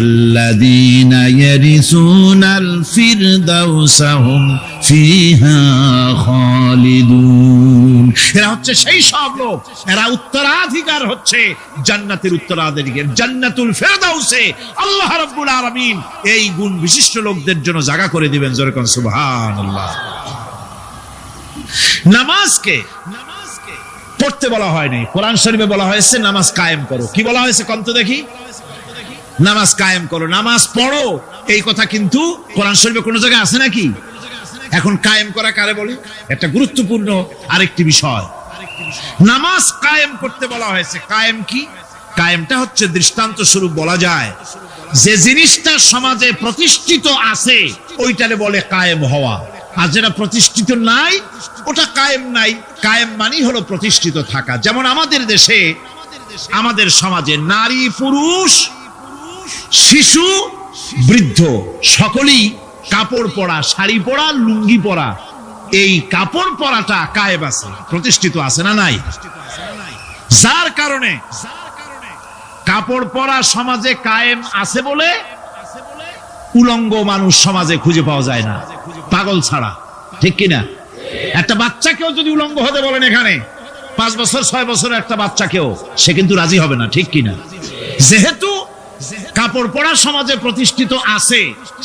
Speaker 1: আল্লাযীনা ইয়ারিসুনাল ফিরদাউসা হুম ফিহা খালিদুন। এরা হচ্ছে সেই সব লোক, এরা উত্তরাধিকার হচ্ছে জান্নাতের উত্তরাধিকার, জান্নাতুল ফিরদাউসে আল্লাহ রাব্বুল আলামিন এই গুণ বিশিষ্ট লোকদের জন্য জায়গা করে দিবেন। জোরে কোন সুবহানাল্লাহ। নামাজকে পড়তে বলা হয়নি, কোরআন শরীফে বলা হয়েছে নামাজ কায়েম করো। কি বলা হয়েছে কন্ত দেখি? নামাজ কায়েম করো, নামাজ পড়ো। এই কথা কিন্তু কোরআন শরীফে কোন জায়গায় আছে নাকি? এখন কায়েম করা কারে বলে? একটা গুরুত্বপূর্ণ আরেকটি বিষয়। নামাজ কায়েম করতে বলা হয়েছে। কায়েম কি? কায়েমটা হচ্ছে দৃষ্টান্ত স্বরূপ বলা যায় যে জিনিসটা সমাজে প্রতিষ্ঠিত আছে ওইটারে বলে কায়েম হওয়া, আর যেটা প্রতিষ্ঠিত নাই ওটা কায়েম নাই। কায়েম মানে হলো প্রতিষ্ঠিত থাকা। যেমন আমাদের দেশে, আমাদের সমাজে নারী পুরুষ শিশু বৃদ্ধ সকলেই কাপড় পরা, শাড়ি পরা, লুঙ্গি পরা, এই কাপড় পরাটা কায়েম আছে, প্রতিষ্ঠিত আছে না নাই? যার কারণে কাপড় পরা সমাজে কায়েম আছে বলে উলঙ্গ মানুষ সমাজে খুঁজে পাওয়া যায় না, পাগল ছাড়া। ঠিক কিনা? একটা বাচ্চাকেও যদি উলঙ্গ হতে বলেন এখানে, 5 বছর 6 বছরের একটা বাচ্চাকেও, সে কিন্তু রাজি হবে না। ঠিক কিনা? যেহেতু কাপড় পরা সমাজে প্রতিষ্ঠিত আছে,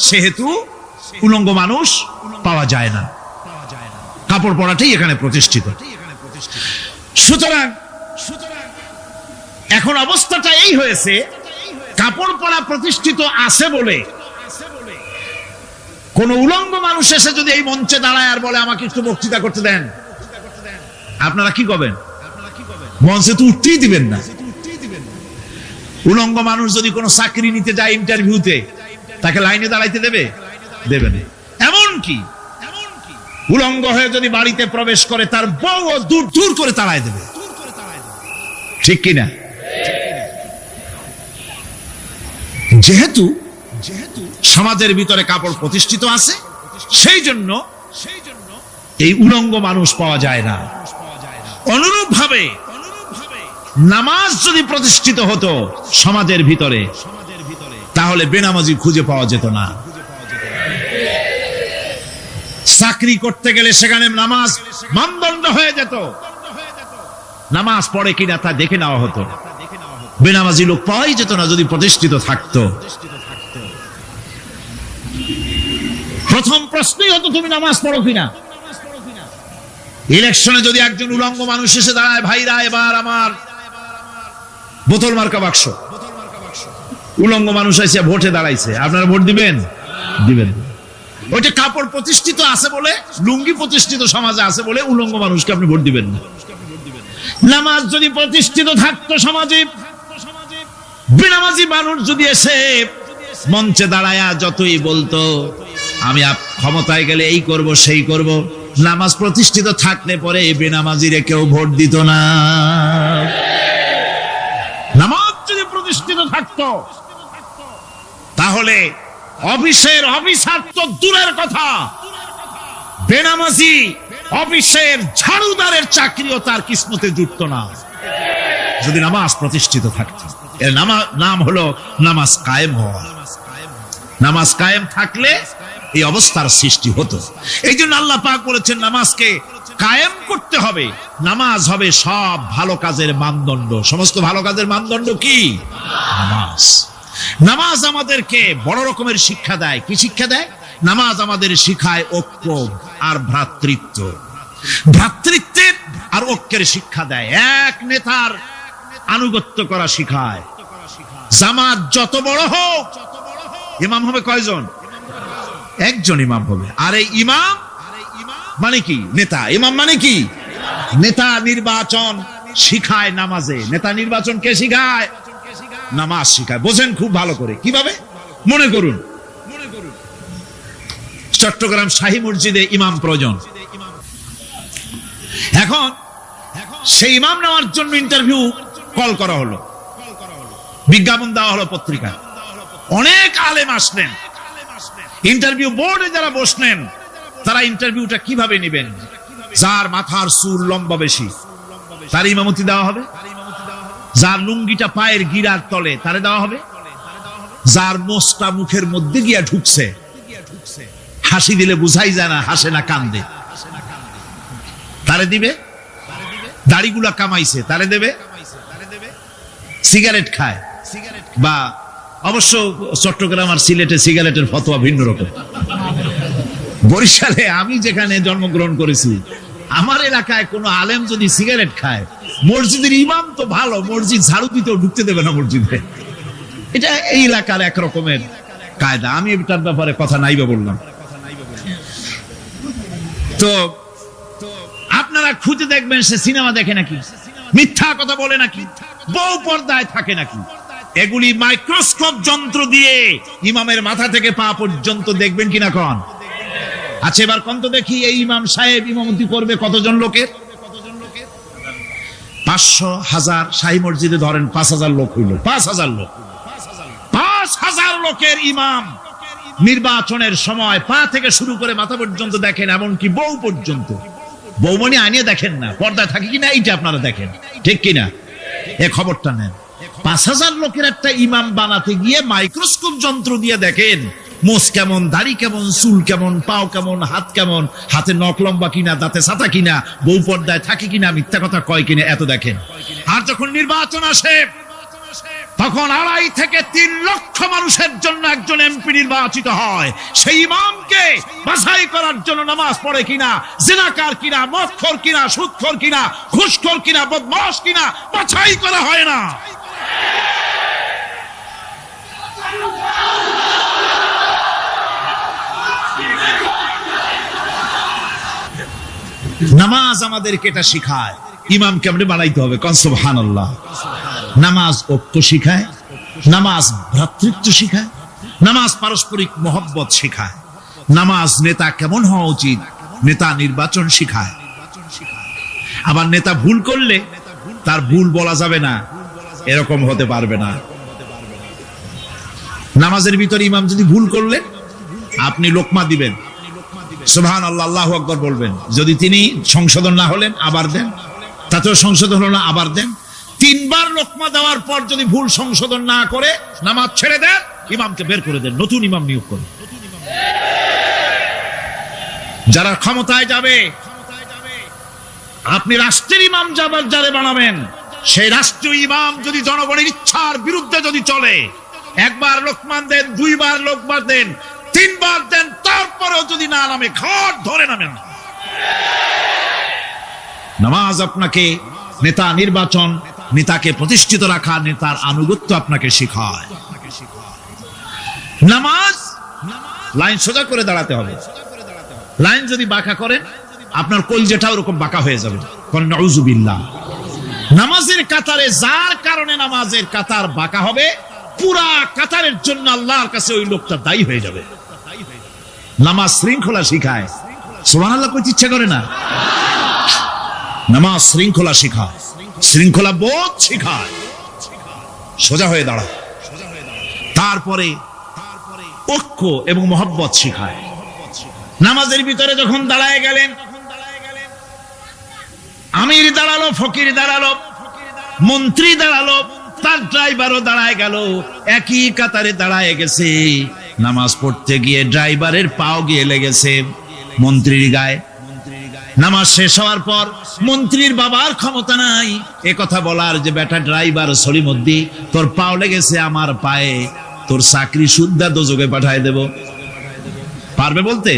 Speaker 1: সেহেতু উলঙ্গ মানুষ পাওয়া যায় না, কাপড় পরাটাই এখানে প্রতিষ্ঠিত। সুতরাং এখন অবস্থাটা এই হয়েছে, কাপড় পরা প্রতিষ্ঠিত আছে বলে কোন উলঙ্গ মানুষ এসে যদি এই মঞ্চে দাঁড়ায় আর বলে আমাকে একটু বক্তৃতা করতে দেন, আপনারা কি করবেন? মঞ্চে তো উঠতেই দিবেন না। উলঙ্গ মানুষ যদি কোনো চাকরি নিতে যায় ইন্টারভিউতে, তাকে লাইনে দাঁড়াইতে দেবে? দেবে না। এমনকি উলঙ্গ হয়ে যদি বাড়িতে প্রবেশ করে, তার বউ দূর দূর করে তাড়ায় দেবে। ঠিক কিনা? যেহেতু সমাজের ভিতরে কাপড় প্রতিষ্ঠিত আছে, সেই জন্য এই উলঙ্গ মানুষ পাওয়া যায় না। অনুরূপ ভাবে নামাজ যদি প্রতিষ্ঠিত হতো সমাজের ভিতরে, তাহলে বেনামাজি খুঁজে পাওয়া যেত না। চাকরি করতে গেলে সেখানে নামাজ মানদণ্ড হয়ে যেত, নামাজ পড়ে কিনা তা দেখে নেওয়া হতো। বেনামাজি লোক পাওয়াই যেত না যদি প্রতিষ্ঠিত থাকতো। প্রথম প্রশ্নই হতো তুমি নামাজ পড়ো কিনা। ইলেকশনে যদি একজন উলঙ্গ মানুষ এসে দাঁড়ায়, ভাইরা এবার আমার বোতল মার্কা বাক্স, উলঙ্গ মানুষ এসে ভোটে দাঁড়াইছে, আপনারা ভোট দিবেন? দিবেন। ওইটা কাপড় প্রতিষ্ঠিত আছে বলে, লুঙ্গি প্রতিষ্ঠিত সমাজে আছে বলে উলঙ্গ মানুষকে আপনি ভোট দিবেন না। নামাজ যদি প্রতিষ্ঠিত থাকতো সমাজে, বেনামাজি মানুষ যদি এসে মঞ্চে দাঁড়ায়া যতই বলতো আমি ক্ষমতায় গেলে এই করব সেই করব, নামাজ প্রতিষ্ঠিত থাকলে পরে বেনামাজিরে কেউ ভোট দিত না। নামাজ যদি প্রতিষ্ঠিত থাকতো তাহলে অফিসের অফিসার তো দূরের কথা, বেনামাজি অফিসের ঝাড়ুদারের চাকরিও তার কিসমতে জুটতো না যদি নামাজ প্রতিষ্ঠিত থাকতো। এর নাম হলো নামাজ কায়েম হওয়া। নামাজ কায়েম থাকলে এই অবস্থার সৃষ্টি হতো। এই জন্য আল্লাহ পাক বলেছেন নামাজকে কায়েম করতে হবে। নামাজ হবে সব ভালো কাজের মানদণ্ড। সমস্ত ভালো কাজের মানদণ্ড কি? নামাজ। নামাজ আমাদেরকে বড় রকমের শিক্ষা দেয়। কি শিক্ষা দেয়? নামাজ আমাদের শিখায় ঐক্য আর ভ্রাতৃত্ব। ভ্রাতৃত্বের আর ঐক্যের শিক্ষা দেয়। এক নেতার আনুগত্য করা শিখায়। জামাত যত বড় হোক, ইমাম হবে কয়জন? একজন ইমাম হবে। আর এই ইমাম মানে কি? নেতা। ইমাম মানে কি? নেতা নির্বাচন শিখায় নামাজে। নেতা নির্বাচন কে শিখায়? নামাজ শিখায়। বোঝেন খুব ভালো করে। কিভাবে? মনে করুন চট্টগ্রাম শাহী মসজিদে ইমাম প্রয়োজন। এখন সেই ইমাম নেওয়ার জন্য ইন্টারভিউ কল করা হলো, বিজ্ঞাপন দেওয়া হলো পত্রিকায়। অনেক আলেম আসলেন। ইন্টারভিউ বোর্ডে যারা বসলেন তারা ইন্টারভিউটা কিভাবে নেবেন? যার মাথার চুল লম্বা বেশি তার ইমামতি দেওয়া হবে, যার লুঙ্গিটা পায়ের গিরার তলে তারে দেওয়া হবে, যার মোষটা মুখের মধ্যে গিয়া ঢুকছে, হাসি দিলে বুঝাই যায় না হাসে না কান্দে, তারে দিবে। দাড়িগুলা কামাইছে তারে দেবে। সিগারেট খায় বা অবশ্য চট্টগ্রাম আর সিলেটে সিগারেটের ফতোয়া ভিন্ন রকম। বরিশালে আমি যেখানে জন্মগ্রহণ করেছি, আমার এলাকায় কোন আলেম যদি সিগারেট খায়, মসজিদের ইমাম তো ভালো, মসজিদ ঝাড়ু দিতেও ঢুকতে দেবে না মসজিদে। এটা এই এলাকার এক রকমের কায়দা। আমি এটার ব্যাপারে কথা নাইবা বললাম। তো আপনারা খুঁজে দেখবেন সে সিনেমা দেখে নাকি, মিথ্যা কথা বলে নাকি, বউ পর্দায় থাকে নাকি। এগুলি মাইক্রোস্কোপ যন্ত্র দিয়ে ইমামের মাথা থেকে পা পর্যন্ত দেখবেন কিনা কন? আচ্ছা এবার কোন তো দেখি এই ইমাম সাহেব ইমামতি করবে কতজন লোকের? 500 1000 শাহী মসজিদে ধরেন 5000 লোক হইল। 5000 লোক, 5000 লোকের ইমাম নির্বাচনের সময় পা থেকে শুরু করে মাথা পর্যন্ত দেখেন, এমনকি বউ পর্যন্ত। বৌমনি আনিয়ে দেখেন না, পর্দায় থাকে কিনা এইটা আপনারা দেখেন, ঠিক কিনা? এ খবরটা নেন। 5000 লোকের একটা ইমাম বানাতে গিয়ে মাইক্রোস্কোপ যন্ত্র দিয়ে দেখেন মোষ কেমন, দাড়ি কেমন, চুল কেমন, পাও কেমন, হাত কেমন, হাতে নখ লম্বা কিনা, দাঁতে ছাতা কিনা, বউ পর্দায় থাকে কিনা, মিথ্যা কথা কয় কিনা, এত দেখেন। আর যখন নির্বাচন আসে তখন 2.5 থেকে 3 লক্ষ মানুষের জন্য একজন এমপি নির্বাচিত হয়। সেই ইমামকে বাছাই করার জন্য নামাজ পড়ে কিনা, জিনাকার কিনা, মদখোর কিনা, সুদখোর কিনা, ঘুষখোর কিনা, বদমাশ কিনা বাছাই করা হয় না। নামাজ আমাদেরকে এটা শিখায় ইমাম কেমনে বানাইতে হবে। কোন সুবহানাল্লাহ। নামাজ ঐক্য শিখায়, নামাজ ভ্রাতৃত্ব শিখায়, নামাজ পারস্পরিক মহব্বত শিখায়, নামাজ নেতা কেমন হওয়া উচিত, নেতা নির্বাচন শিখায়। আবার নেতা ভুল করলে তার ভুল বলা যাবে না, এরকম হতে পারবে না। নামাজের ভিতরে ইমাম যদি ভুল করলে আপনি লোকমা দিবেন, সুবহানাল্লাহ, আল্লাহু আকবার বলবেন। যদি তিনি সংশোধন না হলেন আবার দেন, তাতেও সংশোধন হলো না আবার দেন। 3 বার লোকমা দেওয়ার পর যদি ভুল সংশোধন না করে নামাজ ছেড়ে দেন, ইমামকে বের করে দেন, নতুন ইমাম নিয়োগ করেন। যারা ক্ষমতায় যাবে, আপনি রাষ্ট্রের ইমাম যারে বানাবেন, সেই রাষ্ট্রীয় ইমাম যদি জনগণের ইচ্ছার বিরুদ্ধে যদি চলে, একবার লোকমান দেন, দুইবার লোকমান দেন, তিনবার দেন, তারপরেও যদি না নামে, ঘাট ধরে নামেন। নামাজ আপনাকে নেতা নির্বাচন, নেতাকে প্রতিষ্ঠিত রাখা, নেতার আনুগত্য আপনাকে শেখায়। নামাজ লাইন সোজা করে দাঁড়াতে হবে। লাইন যদি বাঁকা করেন, আপনার কলজেটা ওরকম বাঁকা হয়ে যাবে। নাউযুবিল্লাহ। নামাজের কাতারে যার কারণে নামাজের কাতার বাঁকা হবে, পুরা কাতারের জন্য আল্লাহর কাছে ওই লোকটা দায়ী হয়ে যাবে। নামাজ শৃঙ্খলা শিখায়। সুবহানাল্লাহ কইতে ইচ্ছা করে না? নামাজ শৃঙ্খলা শিখায়, শৃঙ্খলা বোধ শিখায়, সোজা হয়ে দাঁড়ায়। তারপরে ঐক্য এবং মহব্বত শিখায়। নামাজের ভিতরে যখন দাঁড়ায় গেলেন, আমির দাঁড়ালো, ফকির দাঁড়ালো, মন্ত্রী দাঁড়ালো, তার ড্রাইভারও দাঁড়ায় গেল, একই কাতারে দাঁড়ায় গেছে। নামাজ পড়তে গিয়ে ড্রাইভারের পাও গিয়ে লেগেছে মন্ত্রীর গায়ে। নামাজ শেষ হওয়ার পর মন্ত্রীর বাবার ক্ষমতা নাই এ কথা বলার যে বেটা ড্রাইভার সলিমুদ্দি, তোর পাও লেগেছে আমার পায়ে, তোর চাকরি সুদ্ধা দোজকে পাঠায় দেব। পারবে বলতে?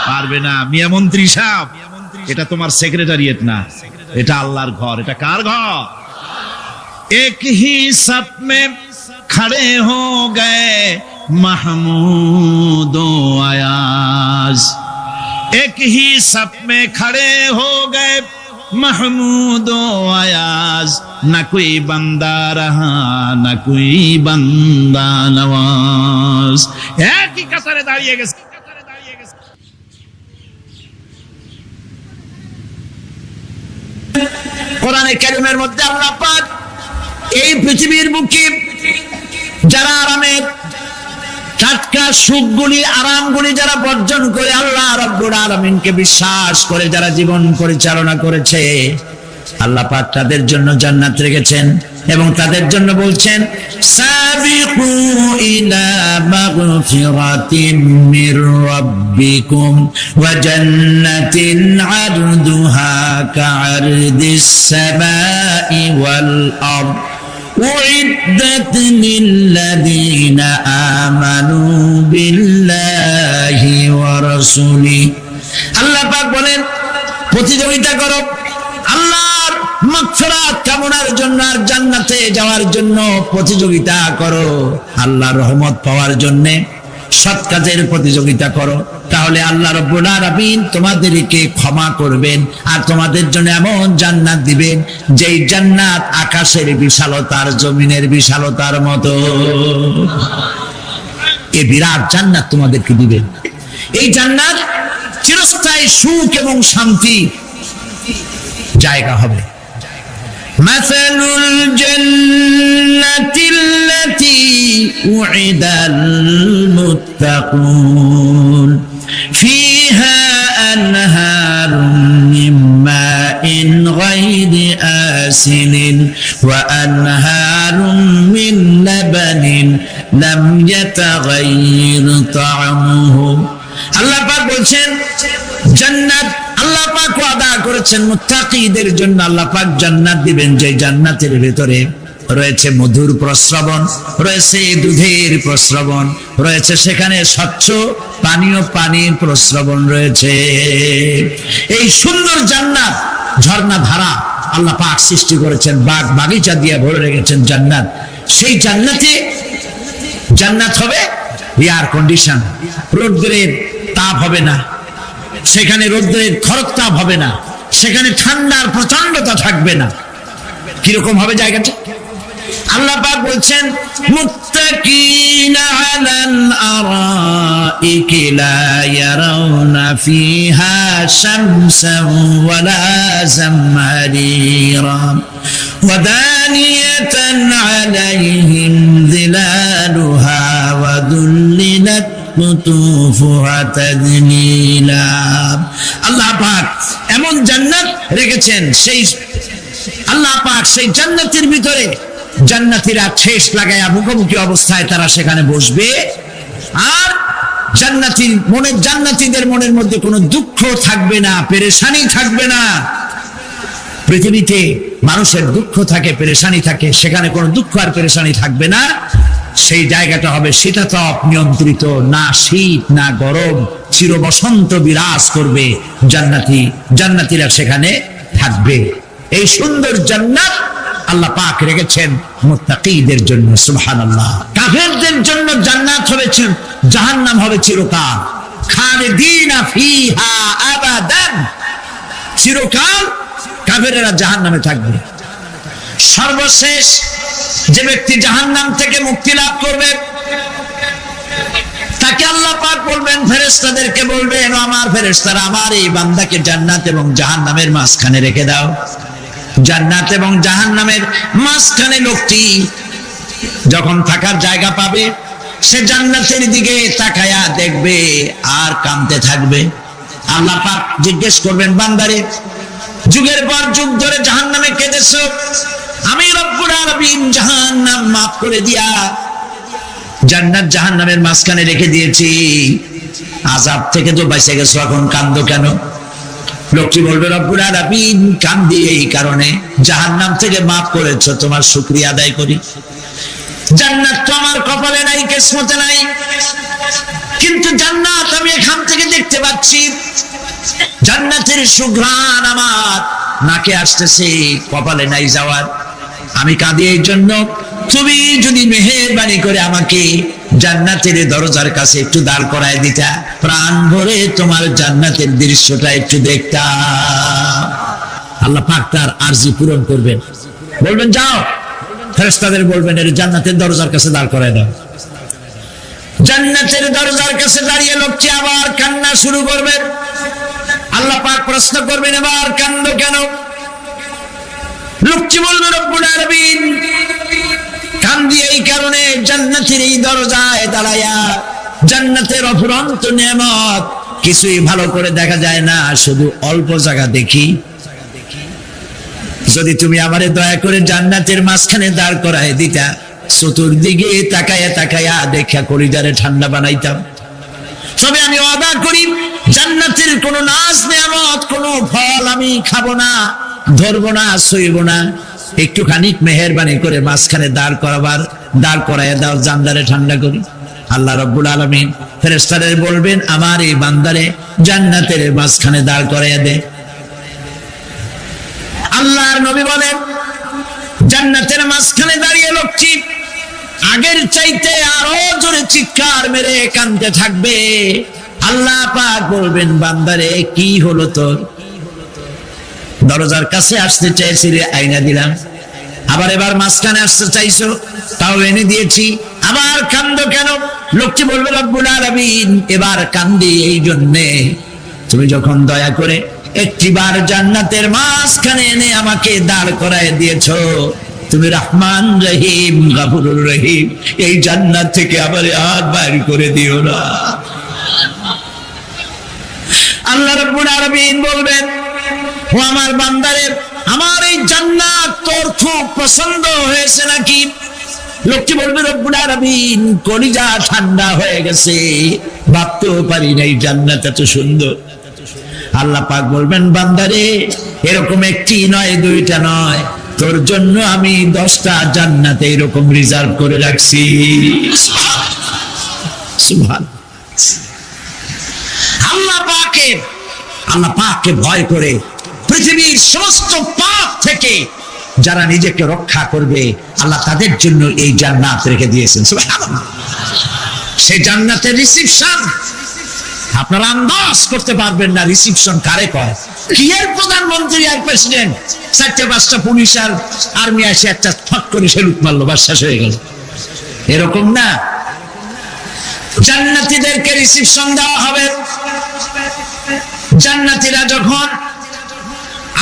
Speaker 1: পারবে না। মিয়া মন্ত্রী সাহেব, এটা তোমার সেক্রেটারিয়েট না, এটা আল্লাহর ঘর। এটা কার ঘর? এক হি সাপ মে খড়ে হো গয়ে মাহমুদ ও আয়াজ, এক হি সাপ মে খড়ে হো গয়ে महमूद आयाज, न कोई बंदा रहा न कोई बंदा नवाज। एक ही कतारे दाঁড়িয়ে গেছে। কোরআনে কারীমের মধ্যে আল্লাহ পাক এই পৃথিবীর বুকে যারা আরামের টাটকা সুখগুলি, আরামগুলি যারা বর্জন করে আল্লাহ রাব্বুল আলামিনকে বিশ্বাস করে যারা জীবন পরিচালনা করেছে, আল্লাহ পাক তাদের জন্য জান্নাত রেখেছেন এবং তাদের জন্য বলছেন, সাবিকু ইলা মাগফিরাতিন মির রাব্বিকুম ওয়া জান্নাতিন আরদুহা কাআরদিস সামাই ওয়াল আরদ উইদ্দাত লিল্লাযীনা আমানু বিল্লাহি ওয়া রাসূলিহি। আল্লাহ পাক বলেন, প্রতিযোগিতা করো আল্লাহর মাগফিরাত কামনার জন্য আর জান্নাতে যাওয়ার জন্য প্রতিযোগিতা করো, আল্লাহর রহমত পাওয়ার জন্য সৎ কাজের প্রতিযোগিতা করো, তাহলে আল্লাহ রাব্বুল আলামিন তোমাদেরকে ক্ষমা করবেন আর তোমাদের জন্য এমন জান্নাত দিবেন যেই জান্নাত আকাশের বিশালতার, জমিনের বিশালতার মতো। এই বিরাট জান্নাত তোমাদেরকে দিবেন। এই জান্নাত চিরস্থায়ী সুখ এবং শান্তি জায়গা হবে। মাসালুল জান্নাতিল্লাতী উইদাল মুত্তাকুন ফিহা আনহারুম মিন মাইন গায়রি আসিলিন ওয়া আনহারুম মিন লাবানিন লাম ইয়াতাগায়্যার তা'আমুহু। আল্লাহ পাক বলছেন, জান্নাত আল্লাহ পাক ওয়াদা করেছেন মুত্তাকিদের জন্য। আল্লাহ পাক জান্নাত দিবেন, যে জান্নাতের ভিতরে রয়েছে মধুর প্রস্রবণ, রয়েছে দুধের প্রস্রবণ, রয়েছে সেখানে স্বচ্ছ পানীয় পানির প্রস্রবণ রয়েছে। এই সুন্দর জান্নাত, ঝর্ণা ধারা আল্লাহ পাক সৃষ্টি করেছেন, বাগ বাগিচা দিয়ে ভরে রেখেছেন জান্নাত। সেই জান্নাতে জান্নাত হবে এয়ার কন্ডিশন, রোদ্রের তাপ হবে না সেখানে, রোদ্রের খরতাপ হবে না সেখানে, ঠান্ডার প্রচন্ডতা থাকবে না। কিরকম হবে জায়গাটা? আল্লাহ পাক বলছেন, মুত্তাকিনা আলাল আরাইকি লা ইয়ারাউনা ফিহা শামসান ওয়ালা জামহারিরা ওয়া দানিয়াতান আলাইহিম যিলালুহা ওয়া দুল্লিলাত কুতুফুহা তাদলীলা। আল্লাহ পাক এমন জান্নাত রেখেছেন, সেই আল্লাহ পাক সেই জান্নাতের ভিতরে জান্নাতীরা ঠেস লাগায়া মুখোমুখি অবস্থায় তারা সেখানে বসবে, আর
Speaker 2: জান্নাতীদের মনের মধ্যে কোনো দুঃখ থাকবে না, পেরেশানি থাকবে না। পৃথিবীতে মানুষের দুঃখ থাকে, পেরেশানি থাকে, সেখানে কোনো দুঃখ আর পেরেশানি থাকবে না। সেই জায়গাটা হবে শীতাতপ নিয়ন্ত্রিত, না শীত না গরম, চির বসন্ত বিরাজ করবে। জান্নাতীরা সেখানে থাকবে। এই সুন্দর জান্নাত আল্লাহ পাক রেখেছেন মুত্তাকীদের জন্য। সুবহানাল্লাহ। কাফেরদের জন্য জান্নাত হবে, জাহান্নাম হবে চিরকাল। খালিদিনা ফিহা আবাদান, চিরকাল কাফেরেরা জাহান্নামে থাকবে। সর্বশেষ যে ব্যক্তি জাহান্নাম থেকে মুক্তি লাভ করবে তাকে আল্লাহ পাক বলবেন, ফেরেশতাদেরকে বলবেন, আমার ফেরেশতারা আমার এই বান্দাকে জান্নাত এবং জাহান্নামের মাঝখানে রেখে দাও। জান্নাত এবং জাহান্নামের মাঝখানে লোকটি যখন থাকার জায়গা পাবে, সে জান্নাতের দিকে তাকায়া দেখবে আর কাঁদতে থাকবে। আল্লাহ পাক জিজ্ঞেস করবেন, বান্দারে যুগের পর যুগ ধরে জাহান্নামে কেঁদেছো, আমি রব্বুল আলামিন জাহান্নাম মাফ করে দিয়া জান্নাত জাহান্নামের মাঝখানে রেখে দিয়েছি, আযাব থেকে তো বেঁচে গেছো, এখন কাঁদো কেন? লোকটি বলবে, রব্বুল আলামিন কাঁদি এই কারণে, জাহান্নাম থেকে মাফ করেছো, তোমার শুকরিয়া আদায় করি। জান্নাত তো আমার কপালে নাই, কিসমতে নাই, কিন্তু জান্নাত আমি এখান থেকে দেখতে পাচ্ছি। জান্নাতের সুঘ্রাণ আমার নাকে আসতেছে, কপালে নাই যাওয়ার। আমি কাঁদি এই জন্য, তুমি যদি মেহেরবানি করে আমাকে জান্নাতের দরজার কাছে একটু দাঁড় করায় দিতা, প্রাণ ভরে তোমার জান্নাতের দৃশ্যটা একটু দেখতাম। আল্লাহ পাক তার আরজি পূরণ করবেন, বলবেন যাও। ফেরেশতাদের বলবেন, এর জান্নাতের দরজার কাছে দাঁড় করায় দাও। জান্নাতের দরজার কাছে দাঁড়িয়ে লোকটি আবার কান্না শুরু করবেন। আল্লাহ পাক প্রশ্ন করবেন, এবার কান্দো কেন? লোকটি বলবে, রব্বুল আলামিন কান্দি এই কারণে, জান্নাতের এই দরজায় দাঁড়ায়া জান্নাতের অফুরন্ত নেয়ামত কিছুই ভালো করে দেখা যায় না, শুধু অল্প জায়গা দেখি। যদি তুমি আমারে দয়া করে জান্নাতের মাঝখানে দাঁড় করায় দিতা, চতুর্দিকে তাকায়া তাকায়া দেখা কলিজারে ঠান্ডা বানাইতাম। তবে আমি ওয়াদা করি, জান্নাতের কোনো নাজ নেয়ামত, কোনো ফল আমি খাবো না, ধরবো না, সইব না। একটুখানি মেহেরবানি করে মাঝখানে দাঁড় করাইয়া দাও, জান্নারে ঠান্ডা করি। আল্লাহ রাব্বুল আলামিন ফেরেশতাদের বলবেন, আমার এই বান্দারে জান্নাতের মাঝখানে দাঁড় করাইয়া দে। আল্লাহর নবী বলেন, জান্নাতের মাঝখানে দাঁড়িয়ে লোকটি আগের চাইতে আরো জোরে চিৎকার মেরে কাঁদতে থাকবে। আল্লাহ পাক বলবেন, বান্দারে কি হলো তোর? দরজার কাছে আসতে চাইছিলে, আইনা দিলাম। এবার মাঝখানে আসতে চাইছো, তাও এনে দিয়েছি। আবার কান্দো কেন? লোকটি বলবে, রব্বুল আলামিন এবার কান্দি এই জন্যে, তুমি যখন দয়া করে একটিবার জান্নাতের মাঝখানে এনে আমাকে দাঁড় করায় দিয়েছো, তুমি রহমান রহিম গফুরুর রহিম, এই জান্নাত থেকে আবার আর বাইর করে দিও না। আল্লাহ রাব্বুল আলামিন বলবেন, ও আমার বান্দারে, আমার এই জান্নাত তোর খুব পছন্দ হয়েছে নাকি? লোকটি বলবে, রব্বুল আলামিন কলিজা ঠান্ডা হয়ে গেছে, ভাবতেও পারি না এই জান্নাত এত সুন্দর। আল্লাহ পাক বলবেন, বান্দারে এরকম একটি নয়, দুইটা নয়, তোর জন্য আমি 10টা জান্নাত এরকম রিজার্ভ করে রাখছি। সুবহান। আল্লাহ পাককে ভয় করে পৃথিবীর সমস্ত পাপ থেকে যারা নিজেকে রক্ষা করবে, আল্লাহ তাদের জন্য এই জান্নাত রেখে দিয়েছেন। সুবহানাল্লাহ। সেই জান্নাতের রিসিপশন আপনারা আন্দাজ করতে পারবেন না, রিসিপশন কারে কয়। কি এর প্রধানমন্ত্রী আর প্রেসিডেন্ট, 4-5টা পুলিশ আর আর্মি এসে একটা ফট করে সেলুট মারলো, বাস শেষ হয়ে গেল, এরকম না। জান্নাতীদেরকে রিসিপশন দেওয়া হবে। জান্নাতীরা যখন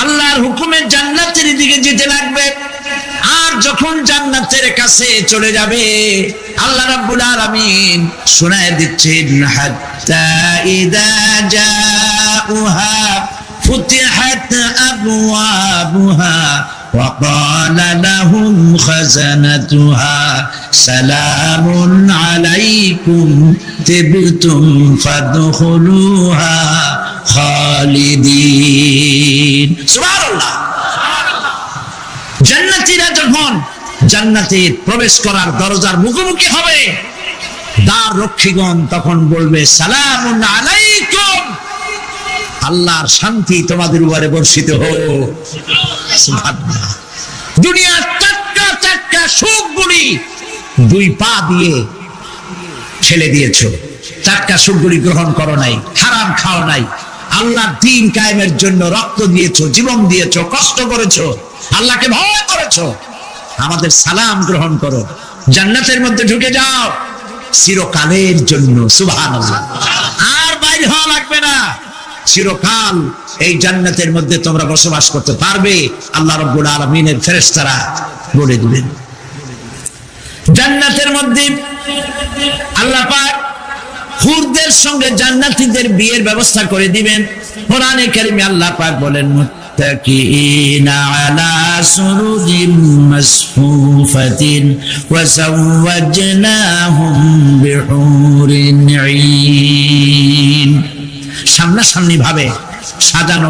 Speaker 2: আল্লাহর হুকুমে জান্নাতের দিকে যেতে লাগবে, আর যখন জান্নাতের কাছে চলে যাবে, আল্লাহ রাব্বুল আলামিন শোনায় দিচ্ছেন, হাত্তা ইযা জাউহা ফুতিহাত أبوابها وقال لهم خزنتها سلام عليكم طبتم فادخلوها خالدين سبحان الله জান্নাতীরা যখন জান্নাতে প্রবেশ করার দরজার মুখোমুখি হবে দ্বার রক্ষীগণ তখন বলবে সালামুন আলাইকুম, আল্লাহর শান্তি তোমাদের উপরে বর্ষিত হোক। সুবহানাল্লাহ। দুনিয়ার টাটকা টাটকা সুখগুলি দুই পা দিয়ে ছেড়ে দিয়েছো, টাটকা সুখগুলি গ্রহণ করো নাই, হারাম খাও নাই, আল্লাহর দ্বীন কায়েমের জন্য রক্ত দিয়েছো, জীবন দিয়েছো, কষ্ট করেছো, আল্লাহকে ভয় করেছো। আমাদের সালাম গ্রহণ করো, জান্নাতের মধ্যে ঢুকে যাও চিরকালের জন্য। সুবহানাল্লাহ। আর বাইরে হওয়া লাগবে না, চিরকাল এই জান্নাতের মধ্যে তোমরা বসবাস করতে পারবে। আল্লাহ রাব্বুল আলামিনের ফেরেশতারা বলে দিবেন। জান্নাতের মধ্যে আল্লাহ পাক হুরদের সঙ্গে জান্নাতীদের বিয়ের ব্যবস্থা করে দিবেন। কোরআনে কারিমে আল্লাহ পাক বলেন মুত্তাকিনা আলা সুরুজিন মাসফুফাতিন ওয়া যাওয়াজনাহুম বিহুরিন ঈন। সামনাসামনি ভাবে সাজানো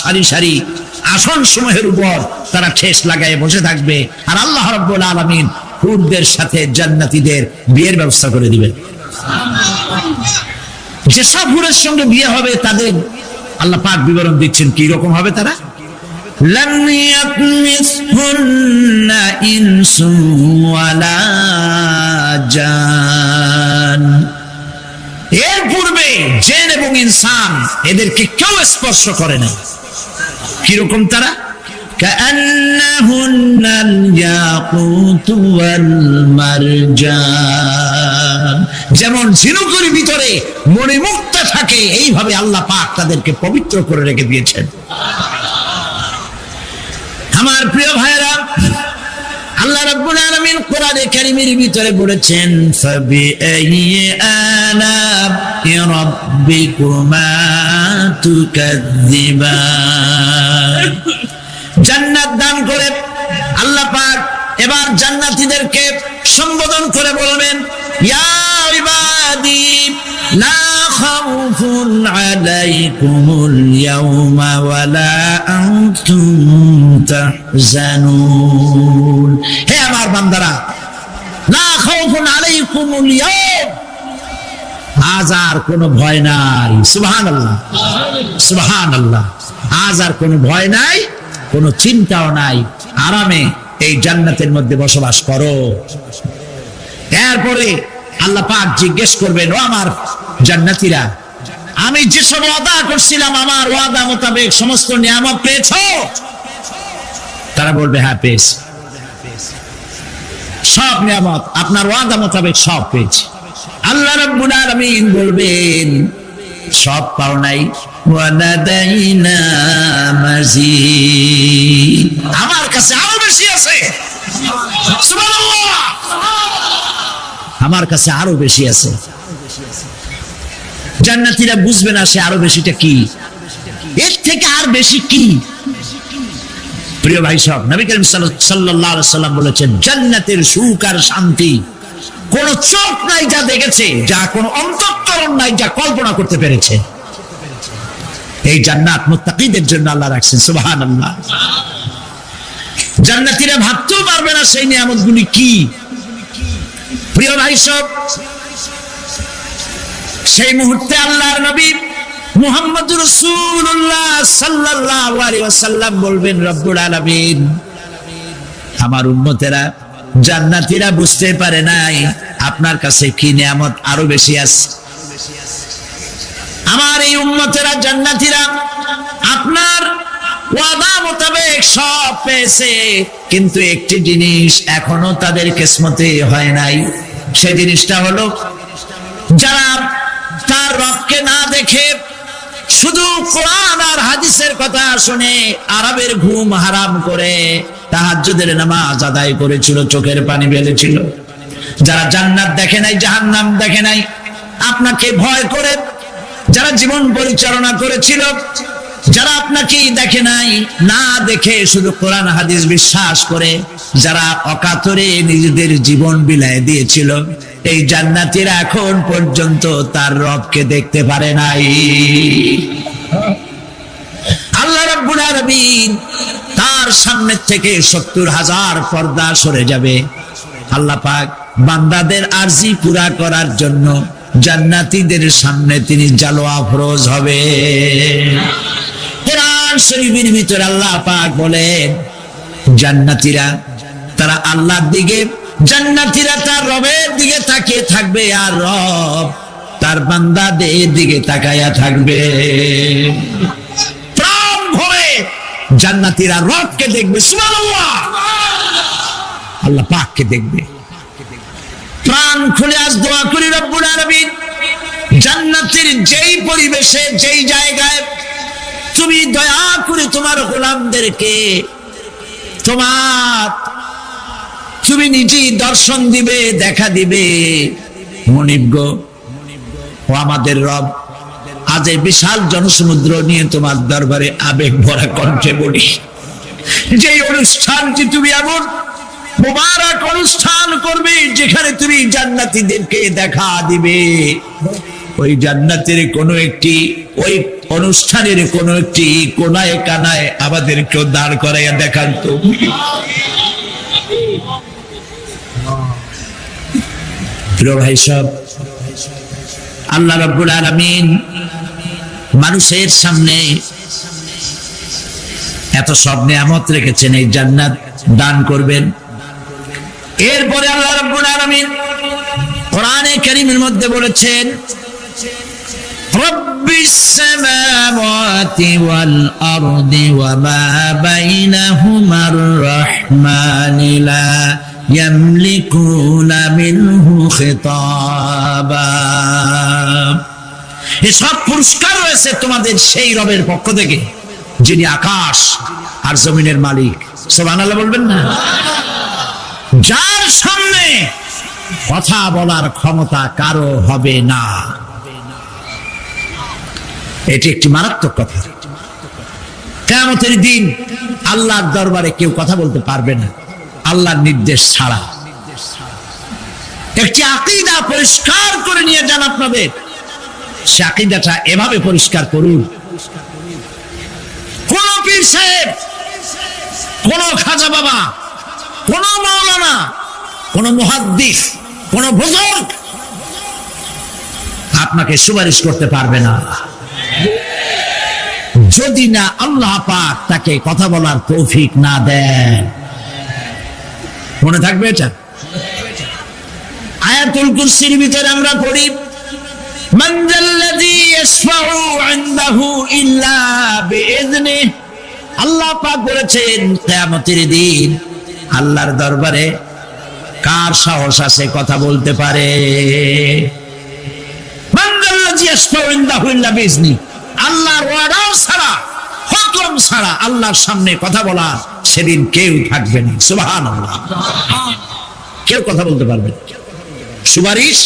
Speaker 2: সারি সারি আসন সমূহের উপর তারা ঠেস লাগায় বসে থাকবে, আর আল্লাহ রাব্বুল আলামিন হুরদের সাথে জান্নাতীদের বিয়ের ব্যবস্থা করে দিবেন। যেসব হুরের সঙ্গে বিয়ে হবে তাদের আল্লাহ পাক বিবরণ দিচ্ছেন কি রকম হবে তারা। লাম ইয়াতমিসহুন্না ইনসুন ওয়ালা জান। এর পূর্বে জিন এবং ইনসান এদেরকে কেউ স্পর্শ করে না। কিরকম তারা? কাআন্নাহুন্নাল ইয়াকুতু ওয়াল মারজান। যেমন ঝিনুকের ভিতরে মণিমুক্তা থাকে, এইভাবে আল্লাহ পাক তাদেরকে পবিত্র করে রেখে দিয়েছেন। আমার প্রিয় ভাইরা, আল্লাহ রাব্বুল আলামিন কোরআনে কারীমের ভিতরে বলেছেন ফাবিআইয়ি আলা'i রাব্বিকুমা তুকাযযিবান। জান্নাত দান করে আল্লাহ পাক এবার জান্নাতীদেরকে সম্বোধন করে বলবেন ইয়া ইবাদি লা খাউফুন আলাইকুমুল ইয়াওমা ওয়ালা আনতুম তাহজানুন। হে আমার বান্দারা, লা খাউফুন আলাইকুমুল ইয়াওম, আজ আর কোনো ভয় নাই। সুবহানাল্লাহ সুবহানাল্লাহ। আজ আর কোনো ভয় নাই, কোনো চিন্তাও নাই, আরামে এই জান্নাতের মধ্যে বসবাস করো। এরপরে আল্লাহ পাক জিজ্ঞেস করবেন ও আমার জান্নাতীরা, আমি যেসব ওয়াদা করছিলাম আমার ওয়াদা মোতাবেক সমস্ত নিয়ামত পেয়েছো? তারা বলবে হ্যাঁ পেয়েছি, সব নিয়ামত আপনার ওয়াদা মোতাবেক সব পেয়েছি। আল্লাহ রাব্বুল আলামিন বলবেন সব পাও নাই, ওয়ালাদাইনা মাজিদ, আমার কাছে আরো বেশি আছে। সুবহানাল্লাহ, আমার কাছে আরো বেশি আছে। জান্নাতীরা বুঝবে না সে আরো বেশিটা কি, এর থেকে আর বেশি কি। প্রিয় ভাই সব, নবী করিম সাল্লাল্লাহু আলাইহি সাল্লাম বলেছেন জান্নাতের সুখ আর শান্তি কোন চোখ নাই যা দেখেছে, যা কোন অন্তঃকরণ নাই যা কল্পনা করতে পেরেছে। এই জান্নাত মুত্তাকিদের জন্য আল্লাহ রাখছেন। সুবহানাল্লাহ। জান্নাতীরা ভাবতেও পারবে না সেই নিয়ামতগুলি কি। প্রিয় ভাই সব, সেই মুহূর্তে আল্লাহর নবী মুহাম্মদুর রাসূলুল্লাহ সাল্লাল্লাহু আলাইহি ওয়াসাল্লাম বলবেন রব্বুল আলামিন, আমার উম্মতেরা জান্নাতীরা বুঝতে পারে নাই আপনার কাছে কি নিয়ামত আরো বেশি আছে। আমার এই উম্মতেরা জান্নাতীরা আপনার ওয়াদা মোতাবেক সব পেয়েছে, কিন্তু একটি জিনিস এখনো তাদের কিসমতে হয় নাই। সেই জিনিসটা হলো যারা তার রবকে না দেখে শুধু কোরআন আর হাদিসের কথা শুনে আরবের ঘুম হারাম করে তাহাজ্জুদের নামাজ আদায় করেছিল, চোখের পানি ফেলেছিল। যারা জান্নাত দেখে নাই, জাহান্নাম দেখে নাই, আপনাকে ভয় করে যারা জীবন পরিচালনা করেছিল, যারা আপনাকে দেখে নাই, না দেখে শুধু কোরআন হাদিস বিশ্বাস করে, যারা অকাতরে নিজেদের জীবন বিলায় দিয়েছিল, এই জান্নাতীরা এখন পর্যন্ত তার রবকে দেখতে পারে নাই। আল্লাহ রাব্বুল আলামিন তার সামনে থেকে 70,000 পর্দা সরে যাবে। আল্লাহ পাক বান্দাদের আরজি পুরা করার জন্য জান্নাতীদের সামনে তিনি জালোয়া ফরোজ হবে। কোরআন শরীফের ভিতরে আল্লাহ পাক বলেন, জান্নাতীরা তারা আল্লাহর দিকে, জান্নাতীরা তার রবের দিকে তাকিয়ে থাকবে, আর রব তার বান্দাদের দিকে তাকায়া থাকবে। প্রাণ ভরে জান্নাতীরা রবকে দেখবে, সুবহানাল্লাহ, আল্লাহ পাককে দেখবে। প্রাণ খুলে আজ দোয়া করি রব্বুল আলামিন, জান্নাতের যেই পরিবেশে, যেই জায়গায় তুমি দয়া করে তোমার গোলামদেরকে তুমি নিজেই দর্শন দিবে, দেখা দিবে। মনিব গো, ও আমাদের রব, আজ এই বিশাল জনসমুদ্র নিয়ে তোমার দরবারে আবেগ ভরা কণ্ঠে বলি, যে অনুষ্ঠানটি তুমি এমন মুবারক অনুষ্ঠান করবে যেখানে তুমি জান্নাতীদেরকে দেখা দিবে, ওই জান্নাতের কোনো একটি, ওই অনুষ্ঠানের কোনো একটি কোনায় কানায় আমাদেরকেও দাঁড় করাইয়া দেখান তো। প্রিয় ভাই সব, আল্লাহ রাব্বুল আলামিন মানুষের সামনে এত সব নিয়ামত রেখেছেন, এই জান্নাত দান করবেন। এরপরে আল্লাহ রাব্বুল আলামিন কোরআনে কারীমের মধ্যে বলেছেন, রব্বিস সামাওয়াতি ওয়াল আরদি ওয়া মা বাইনাহুমার রাহমানি লা ইয়ামলিকুনা মিনহু খিতাবা। এসব পুরস্কার রয়েছে তোমাদের সেই রবের পক্ষ থেকে যিনি আকাশ আর জমিনের মালিক। সুবহানাল্লাহ বলবেন না? যার সামনে কথা বলার ক্ষমতা কারো হবে না। এটি একটি মারাত্মক কথা। কিয়ামতের দিন আল্লাহর দরবারে কেউ কথা বলতে পারবে না আল্লাহর নির্দেশ ছাড়া। একটি আকীদা পরিষ্কার করে নিয়ে যান আপনাদের, সে আকীদাটা এভাবে পরিষ্কার করুন, কোন পীর সাহেব, কোন খাজা বাবা, কোন মাওলানা, কোন মুহাদ্দিস, কোন বুজুর্গ আপনাকে সুপারিশ করতে পারবে না যদি না আল্লাহ পাক তাকে কথা বলার তৌফিক না দেন। মনে থাকবে এটা? আয়াতুল কুরসির ভিতরে আমরা পড়ি, মান যাল্লাযী ইয়াশফাউ ইনদাহু ইল্লা বিইযনিহি। আল্লাহ পাক বলেছেন কিয়ামতের দিন আল্লাহর দরবারে কার সাহস আছে কথা বলতে পারে? মান যাল্লাযী ইয়াশফাউ ইনদাহু ইল্লা বিইযনিহি। আল্লাহর ওয়াদা ছাড়া, হুকুম ছাড়া আল্লাহর সামনে কথা বলা সেদিন কেউ থাকবে না। সুবহানাল্লাহ। কেউ কথা বলতে পারবে না। সুপারিশ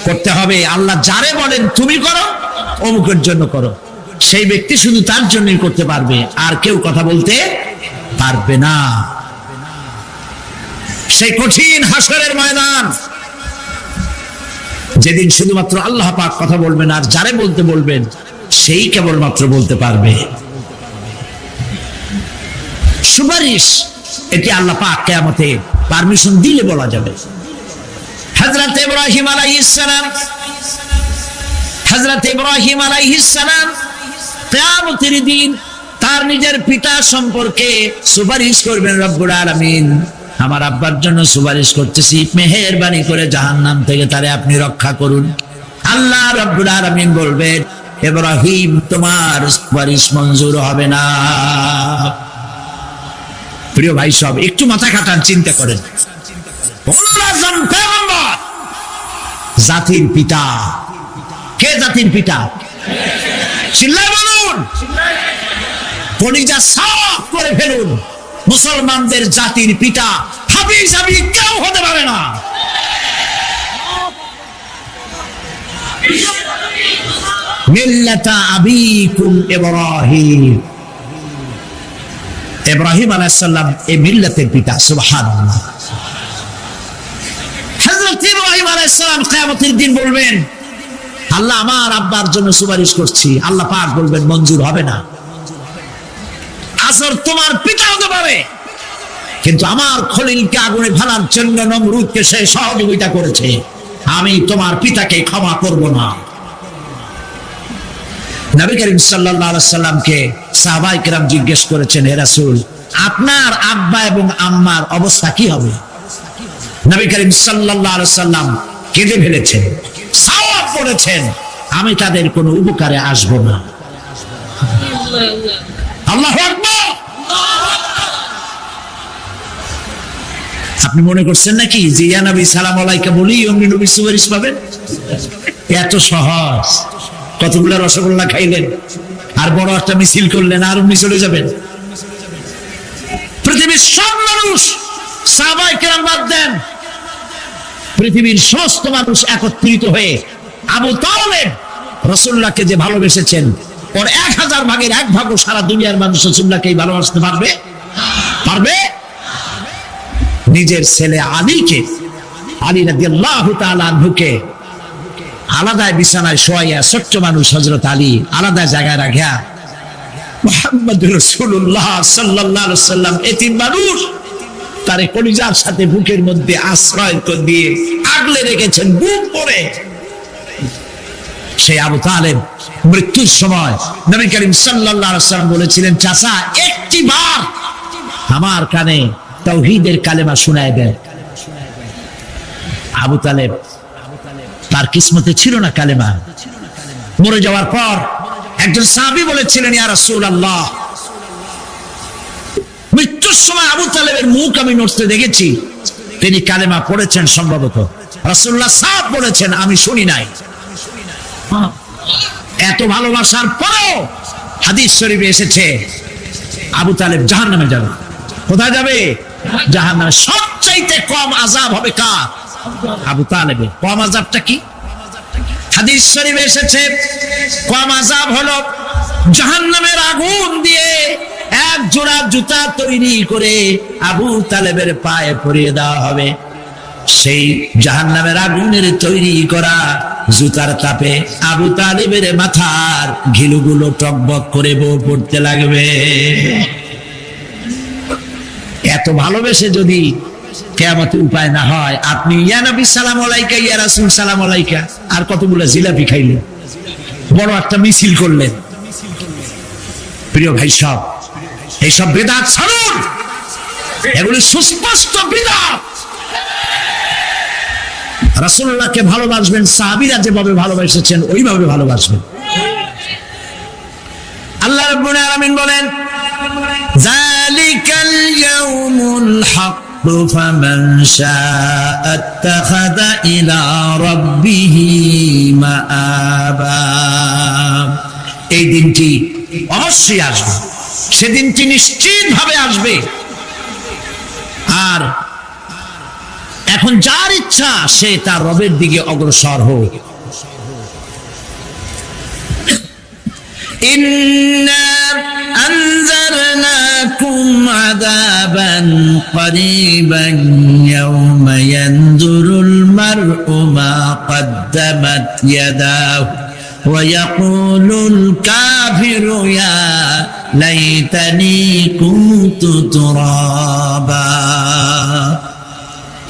Speaker 2: করতে হবে আল্লাহ যারে বলেন তুমি করো, অমুকের জন্য করো, সেই ব্যক্তি শুধু তার জন্যই করতে পারবে, আর কেউ কথা বলতে পারবে না। সেই কঠিন হাসরের ময়দান, যেদিন শুধুমাত্র আল্লাহ পাক কথা বলবেন, আর যারে বলতে বলবেন সেই কেবলমাত্র বলতে পারবে। সুপারিশ এটি আল্লাহ পাক কিয়ামতে পারমিশন দিলে বলা যাবে। হযরত ইব্রাহিম আলাইহিস সালাম কিয়ামতের দিন তার নিজের পিতা সম্পর্কে সুপারিশ করবেন। রব্বুল আলামিন, আমার আব্বার জন্য সুপারিশ করতেছি, মেহেরবানি করে জাহান্নাম থেকে তারে আপনি রক্ষা করুন। আল্লাহ রব্বুল আলামিন বলবেন, ইব্রাহিম তোমার সুপারিশ মঞ্জুর হবে না। প্রিয় ভাই সব, একটু মাথা খাটান, চিন্তা করেন। জাতির পিতা কে? জাতির পিতা চিল্লায় বলুন, কলিজা সাফ করে ফেলুন। মুসলমানদের জাতির পিতা হাবিজ হাবিব কেউ হতে পারে না। মিল্লাতা আবিকুম ইব্রাহিম। ইব্রাহিম আলাইহিস সালাম এই মিল্লাতের পিতা। সুবহানাল্লাহ। হযরত ইব্রাহিম আলাইহিস সালাম কিয়ামতের দিন বলবেন, আল্লাহ আমার আব্বার জন্য সুপারিশ করছি। আল্লাহ পাক বলবেন মঞ্জুর হবে না। আসর তোমার পিতা হতে পারে, কিন্তু আমার খলিলকে আগুনে ফেলার জন্য নমরুদকে সে সহযোগিতা করেছে, আমি তোমার পিতাকে ক্ষমা করব না। নবী করিম সাল্লাল্লাহু আলাইহি সাল্লামকে সাহাবায়ে কেরাম জিজ্ঞেস করেছেন, হে রাসূল, আপনার আব্বা এবং আম্মার অবস্থা কি হবে? নবী করিম সাল্লাল্লাহু আলাইহি সাল্লাম কেঁদে ফেলেছেন, সাওয়াব করেছেন, আমি তাদের কোনো উপকারে আসব না। আল্লাহু আকবার। আপনি মনে করছেন নাকি যে ইয়া নবী সালাম আলাইকা বলি অমনি নবী সুপারিশ পাবেন? এত সহজ। কতগুলো রসগোল্লা খাইলেন আর বড় একটা মিছিল করলেন আর অমনি চলে যাবেন? পৃথিবীর সব মানুষ, সাহাবায়ে কেরাম বাদ দেন, পৃথিবীর সমস্ত মানুষ একত্রিত হয়ে আবু তালেব রাসূলুল্লাহকে যে ভালোবেসেছেন, ওর 1000 ভাগের 1 ভাগও সারা দুনিয়ার মানুষ রাসূলুল্লাহকেই ভালোবাসতে পারবে? পারবে? নিজের ছেলে আলীকে, আলী রাদিয়াল্লাহু তাআলা আনহুকে আলাদা বিছানায় শোয়াইয়া, ছোট্ট মানুষ হযরত আলী আলাদা জায়গায় রাখিয়া মুহাম্মদুর রাসূলুল্লাহ সাল্লাল্লাহু আলাইহি ওয়াসাল্লাম এতিম মানুষ তারে কলিজার সাথে বুকের মধ্যে আশ্রয় দিয়ে আগলে রেখেছেন বুক করে। সেই আবু তালেব মৃত্যুর সময় নবী করিম সাল্লাল্লাহু আলাইহি ওয়াসাল্লাম বলেছিলেন, চাচা একটি বার আমার কানে তাওহীদের কালেমা শোনায় দেন। আবু তালেব তার কিসমতে ছিল না কালেমা। মরে যাওয়ার পর একজন সাহাবী বলেছিলেন, ইয়া রাসূলুল্লাহ, মৃত্যুর সময় আবু তালেবের মুখ আমি নড়তে দেখেছি, তিনি কালেমা পড়েছেন সম্ভবত। রাসূলুল্লাহ সাহেব বলেছেন, আমি শুনি নাই। এত ভালোবাসার পরেও হাদিস শরীফে এসেছে আবু তালেব জাহান্নামে যাবে। কোথায় যাবে? জাহান্নামে। সবচাইতে কম আযাব হবে কার? আবু তালেবের। কম আযাবটা কি? হাদিস শরীফে এসেছে কম আযাব হলো জাহান্নামের আগুন দিয়ে এক জোড়া জুতা তৈরি করে আবু তালেবের পায়ে পরিয়ে দেওয়া হবে। সেই জাহান্নামের আগুনের তৈরি করা জুতার তাপে আবু তালেবের মাথার ঘিলুগুলো টকবক করে বউ পড়তে লাগবে। এত ভালোবেসে যদি কিয়ামতে উপায় না হয়, আপনি ইয়া নবী সালাম আলাইকা, ইয়া রাসূল সালাম আলাইকা আর কতগুলো জিলাপি খাইলেন, বড় একটা মিছিল করলেন। প্রিয় ভাই সব, এইসব বিদআত ছাড়ুন, এগুলি সুস্পষ্ট বিদআত। রাসূলুল্লাহকে ভালোবাসবেন, সাহাবীরা যেভাবে ভালোবেসেছেন ওইভাবে ভালোবাসবেন। আল্লাহ রাব্বুল আলামিন বলেন, যালিকাল ইয়াউমুল হক ফামান শাআ আত্তাখাযা ইলা রাব্বিহি মাআবা। এই দিনটি অবশ্যই আসবে, সেদিনটি নিশ্চিতভাবে আসবে। আর এখন যার ইচ্ছা সে তার রবের দিকে অগ্রসর হোক। ইন্না আনজারনাকুম আযাবান করিবান ইয়াওমা ইয়ানজুরুল মার'উ মা কদ্দামাত ইয়াদাহু ওয়া ইয়াকুলুল কাফিরু ইয়া লাইতানি কুনতু তুরাবা।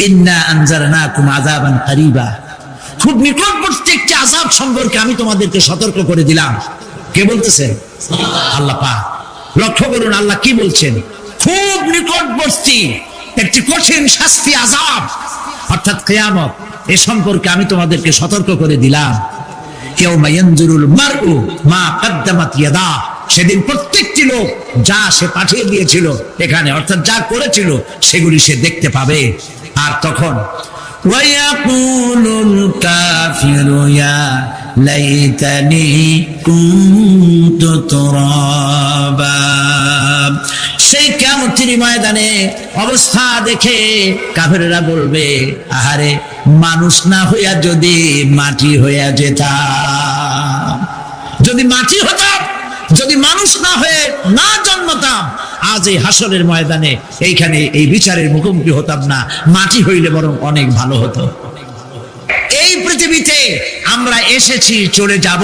Speaker 2: ইন্না আনজারনাকুম আযাবান করিবা, খুব নিকটবর্তী একটি আযাব সম্পর্কে আমি তোমাদেরকে সতর্ক করে দিলাম। কে বলতেছে? আল্লাহ পাক। লক্ষ্য করুন আল্লাহ কি বলছেন, খুব নিকটবর্তী একটি কঠিন শাস্তি, আযাব অর্থাৎ কিয়ামত, এ সম্পর্কে আমি তোমাদেরকে সতর্ক করে দিলাম। ইয়াউমা ইয়ানজুরুল মার'উ মা কদ্দামাত ইয়াদা, সেদিন প্রত্যেকটি লোক যা সে পাঠিয়ে দিয়েছিল এখানে, অর্থাৎ যা করেছিল সেগুলি সে দেখতে পাবে। আর তখন ওয়ায়াকুলুল কাফিরু ইয়া লাইতানি কুনতু তুরাবা। সেই কিয়ামতের ময়দানে অবস্থা দেখে কাফেররা বলবে, আহারে মানুষ না হইয়া যদি মাটি হইয়া যেতাম। যদি মাটি হতাম, যদি মানুষ না হয়ে না জন্মতাম, আজ এই হাসরের ময়দানে এইখানে এই বিচারের মুখোমুখি হতাম না, মাটি হইলে বরং অনেক ভালো হতো। এই পৃথিবীতে আমরা এসেছি, চলে যাব,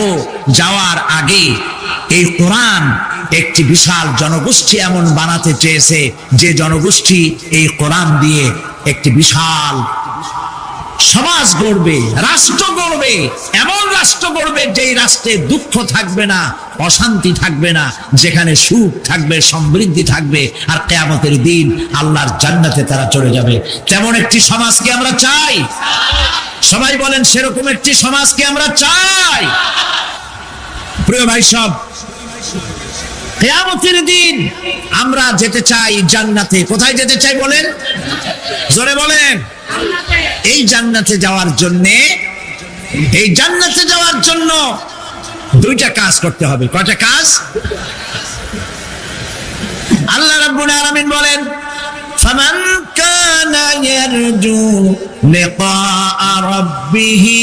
Speaker 2: যাওয়ার আগে এই কোরআন একটি বিশাল জনগোষ্ঠী এমন বানাতে চেয়েছে, যে জনগোষ্ঠী এই কোরআন দিয়ে একটি বিশাল সমাজ গড়বে, রাষ্ট্র গড়বে, এমন রাষ্ট্র গড়বে যেই রাষ্ট্রে দুঃখ থাকবে না, অশান্তি থাকবে না, যেখানে সুখ থাকবে, সমৃদ্ধি থাকবে, আর কিয়ামতের দিন আল্লাহর জান্নাতে তারা চলে যাবে। তেমন একটি সমাজকে আমরা চাই। সবাই বলেন, সেরকম একটি সমাজকে আমরা চাই। প্রিয় ভাই সব, কিয়ামতের দিন আমরা যেতে চাই জান্নাতে। কোথায় যেতে চাই বলেন? জোরে বলেন। এই জান্নাতে যাওয়ার জন্য দুইটা কাজ করতে হবে। কয়টা কাজ? আল্লাহ রাব্বুল আলামিন বলেন, ফামান কানা ইয়ারজু লিকাআ রাব্বিহি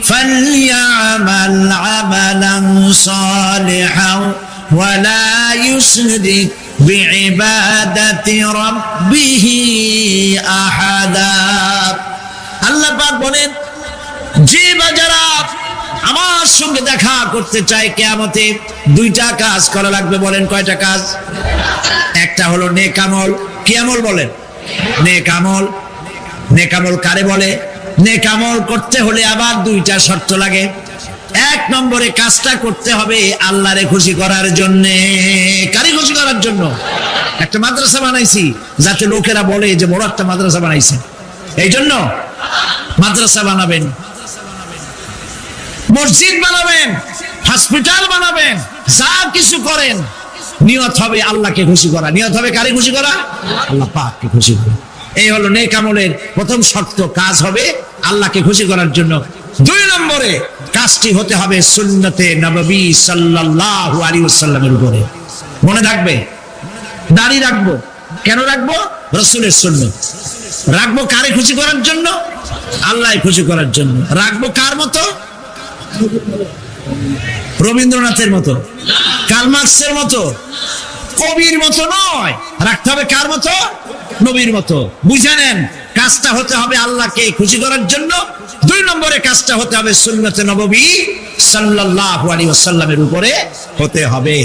Speaker 2: ফালইআমাল আমালান সালিহান ওয়া লা ইউশরিক বিইবাদাতি রাব্বিহি আহাদা। আল্লাহ পাক বলেন, যে বাজারা আমার সঙ্গে দেখা করতে চায় কিয়ামতে, দুইটা কাজ করা লাগবে। বলেন কয়টা কাজ? একটা হলো নেক আমল। কি আমল বলেন? নেক আমল। নেক আমল কারে বলে? নেক আমল করতে হলে আবার দুইটা শর্ত লাগে। এক নম্বরে কাজটা করতে হবে আল্লাহরে খুশি করার জন্য। কারে খুশি করার জন্য? একটা মাদ্রাসা বানাইছি যাতে লোকেরা বলে যে বড় একটা মাদ্রাসা বানাইছে, এই জন্য মাদ্রাসা বানাবেন, মসজিদ বানাবেন, হসপিটাল বানাবেন, যা কিছু করেন নিয়ত হবে আল্লাহকে খুশি করা। নিয়ত হবে কারে খুশি করা? আল্লাহ পাককে খুশি করা। এই হলো নেক আমলের প্রথম শর্ত। কাজ হবে আল্লাহকে খুশি করার জন্য। দুই নম্বরে কাজটি হতে হবে সুন্নতে নববী সাল্লাল্লাহু আলাইহি ওয়াসাল্লামের উপরে। মনে থাকবে, দাড়ি রাখবো। কেন রাখবো? রাসূলের সুন্নাত। রাখবো কারে খুশি করার জন্য? আল্লাহ খুশি করার জন্য। রাখবো কার মতো? রবীন্দ্রনাথের মতো, কার্ল মার্কসের মতো, কবির মতো নয়। রাখতে হবে কার মতো? নবীর মতো। বুঝে নেন, কাজটা হতে হবে আল্লাহকে খুশি করার জন্য। দুই নম্বরে কাজটা হতে হবে সুন্নতে নববী সাল্লাল্লাহু আলাইহি ওয়াসাল্লামের উপরে হতে হবে।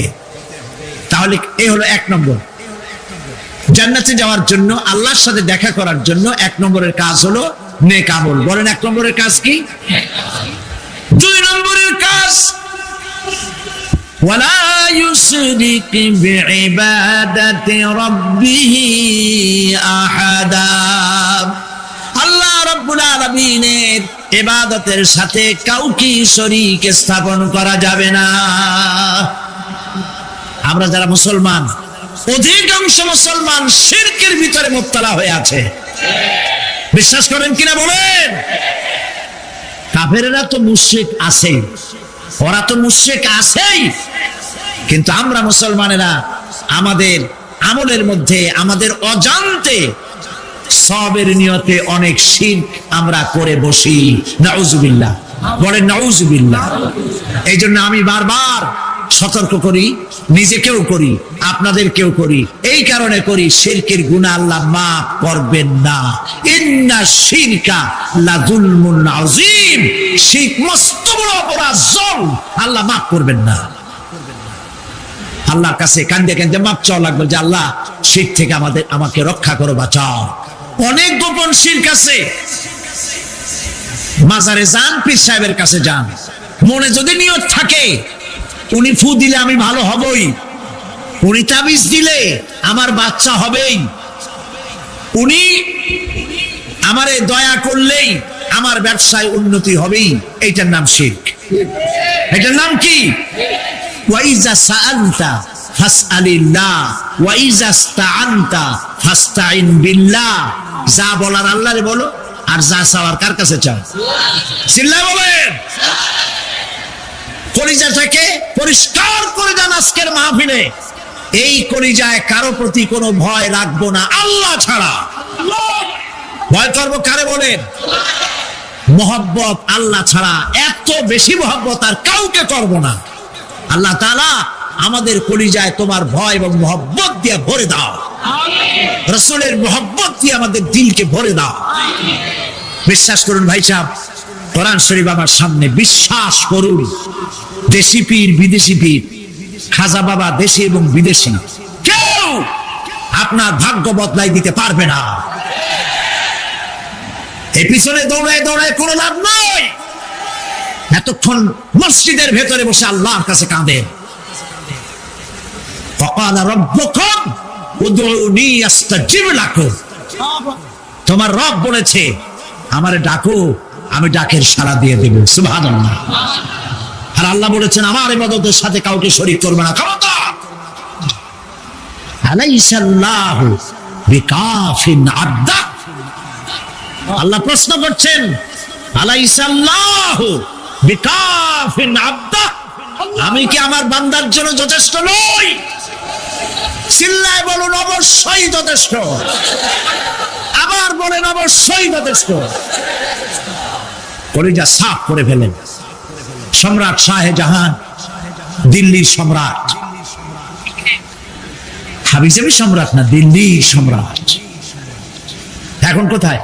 Speaker 2: তাহলে এই হলো এক নম্বর। জান্নাতে যাওয়ার জন্য, আল্লাহর সাথে দেখা করার জন্য এক নম্বরের কাজ হলো নেক আমল। বলেন এক নম্বরের কাজ কি? দুই নম্বরের কাজ ওয়ালা ইউশরিক বিইবাদাতি রাব্বিহি আহাদা। আল্লাহ রাব্বুল আলামিনের ইবাদতের সাথে কাউকে শরীক স্থাপন করা যাবে না। আমরা যারা মুসলমান, অধিকাংশ মুসলমান শিরকের ভিতরে মুবতালা হয়ে আছে। বিশ্বাস করেন কিনা বলেন? কাফেরেরা তো মুশরিক আছে, ওরা তো মুশরিক আছেই, কিন্তু আমরা মুসলমানেরা আমাদের আমলের মধ্যে, আমাদের অজান্তে সবের নিয়তে অনেক শিরক আমরা করে বসি। নাউজুবিল্লাহ। বলেন নাউজুবিল্লাহ। এই জন্য আমি বারবার সতর্ক করি, নিজেকেও করি, আপনাদেরকেও করি। এই কারণে করি, শিরকের গুনাহ আল্লাহ মাফ করবেন না। ইন্না শিরকা লাযুলমুন আযীম। শিরক মস্ত বড় অপরাধ, জুলম, আল্লাহ মাফ করবেন না। আল্লাহর কাছে কান্দে কান্দে মাফ চাওয়া লাগবে যে আল্লাহ শিরক থেকে আমাকে রক্ষা করো, বাঁচাও। অনেক গোপন শিরক আছে। মাজারে যান, পীর সাহেবের কাছে যান, মনে যদি নিয়ত থাকে উনি ফু দিলে আমি ভালো হবই, উনি তাবিজ দিলে আমার বাচ্চা হবেই, উনি আমারে দয়া করলেই আমার ব্যবসায় উন্নতি হবেই, এইটার নাম শিরক। এটার নাম কি? ওয়াইজা সাআলতা ফাসআলিল্লাহ ওয়াইজা ইসতাআনতা ফাসতাইন বিল্লাহ। যা বলার আল্লাহরে বলো, আর যা চাওয়ার কার কাছে চাও? চিল্লায় বলেন। কলিজাটাকে পরিষ্কার করে দেন আজকের মাহফিলে। এই কলিজায় কারো প্রতি কোনো ভয় রাখবো না আল্লাহ ছাড়া। ভয় করবো কারে বলেন? মহব্বত আল্লাহ ছাড়া, এত বেশি মহব্বত আর কাউকে করবো না। আল্লাহ তাআলা আমাদের কলিজায় তোমার ভয় এবং মহব্বত দিয়ে ভরে দাও, রাসূলের মহব্বত দিয়ে আমাদের দিলকে ভরে দাও। বিশ্বাস করুন ভাই সাহেব, কোরআন শরীফ আমার সামনে, বিশ্বাস করুন, দেশি পীর বিদেশি পীর, খাজা বাবা দেশি এবং বিদেশি, কেউ আপনার ভাগ্য বদলাই দিতে পারবে না। এই পিছনে দৌড়ায় দৌড়ায় কোনো লাভ নয়। এতক্ষণ মসজিদের ভেতরে বসে আল্লাহর কাছে কাঁদেন। ফাকালা রাব্বুকুম উদউনি আস্তাজিব লাকুম। তোমার রব বলেছে আমারে ডাকো, আমি ডাকের সাড়া দিয়ে দেব। সুবহানাল্লাহ। আর আল্লাহ বলেছেন আমার ইবাদতের সাথে কাউকে শরীক করবে না। খবরদার। আলাইসাল্লাহু বিকাফিন আবদা। আল্লাহ প্রশ্ন করছেন, আলাইসাল্লাহু বিকাফিন আবদা, আমি কি আমার বান্দার জন্য যথেষ্ট নই? চিল্লায় বলুন অবশ্যই যথেষ্ট। আবার বলেন অবশ্যই যথেষ্ট। কলিজা সাফ করে ফেলেন। সম্রাট শাহজাহান, দিল্লির সম্রাট, হাবিজাবি সম্রাট না, দিল্লির সম্রাট। এখন কোথায়?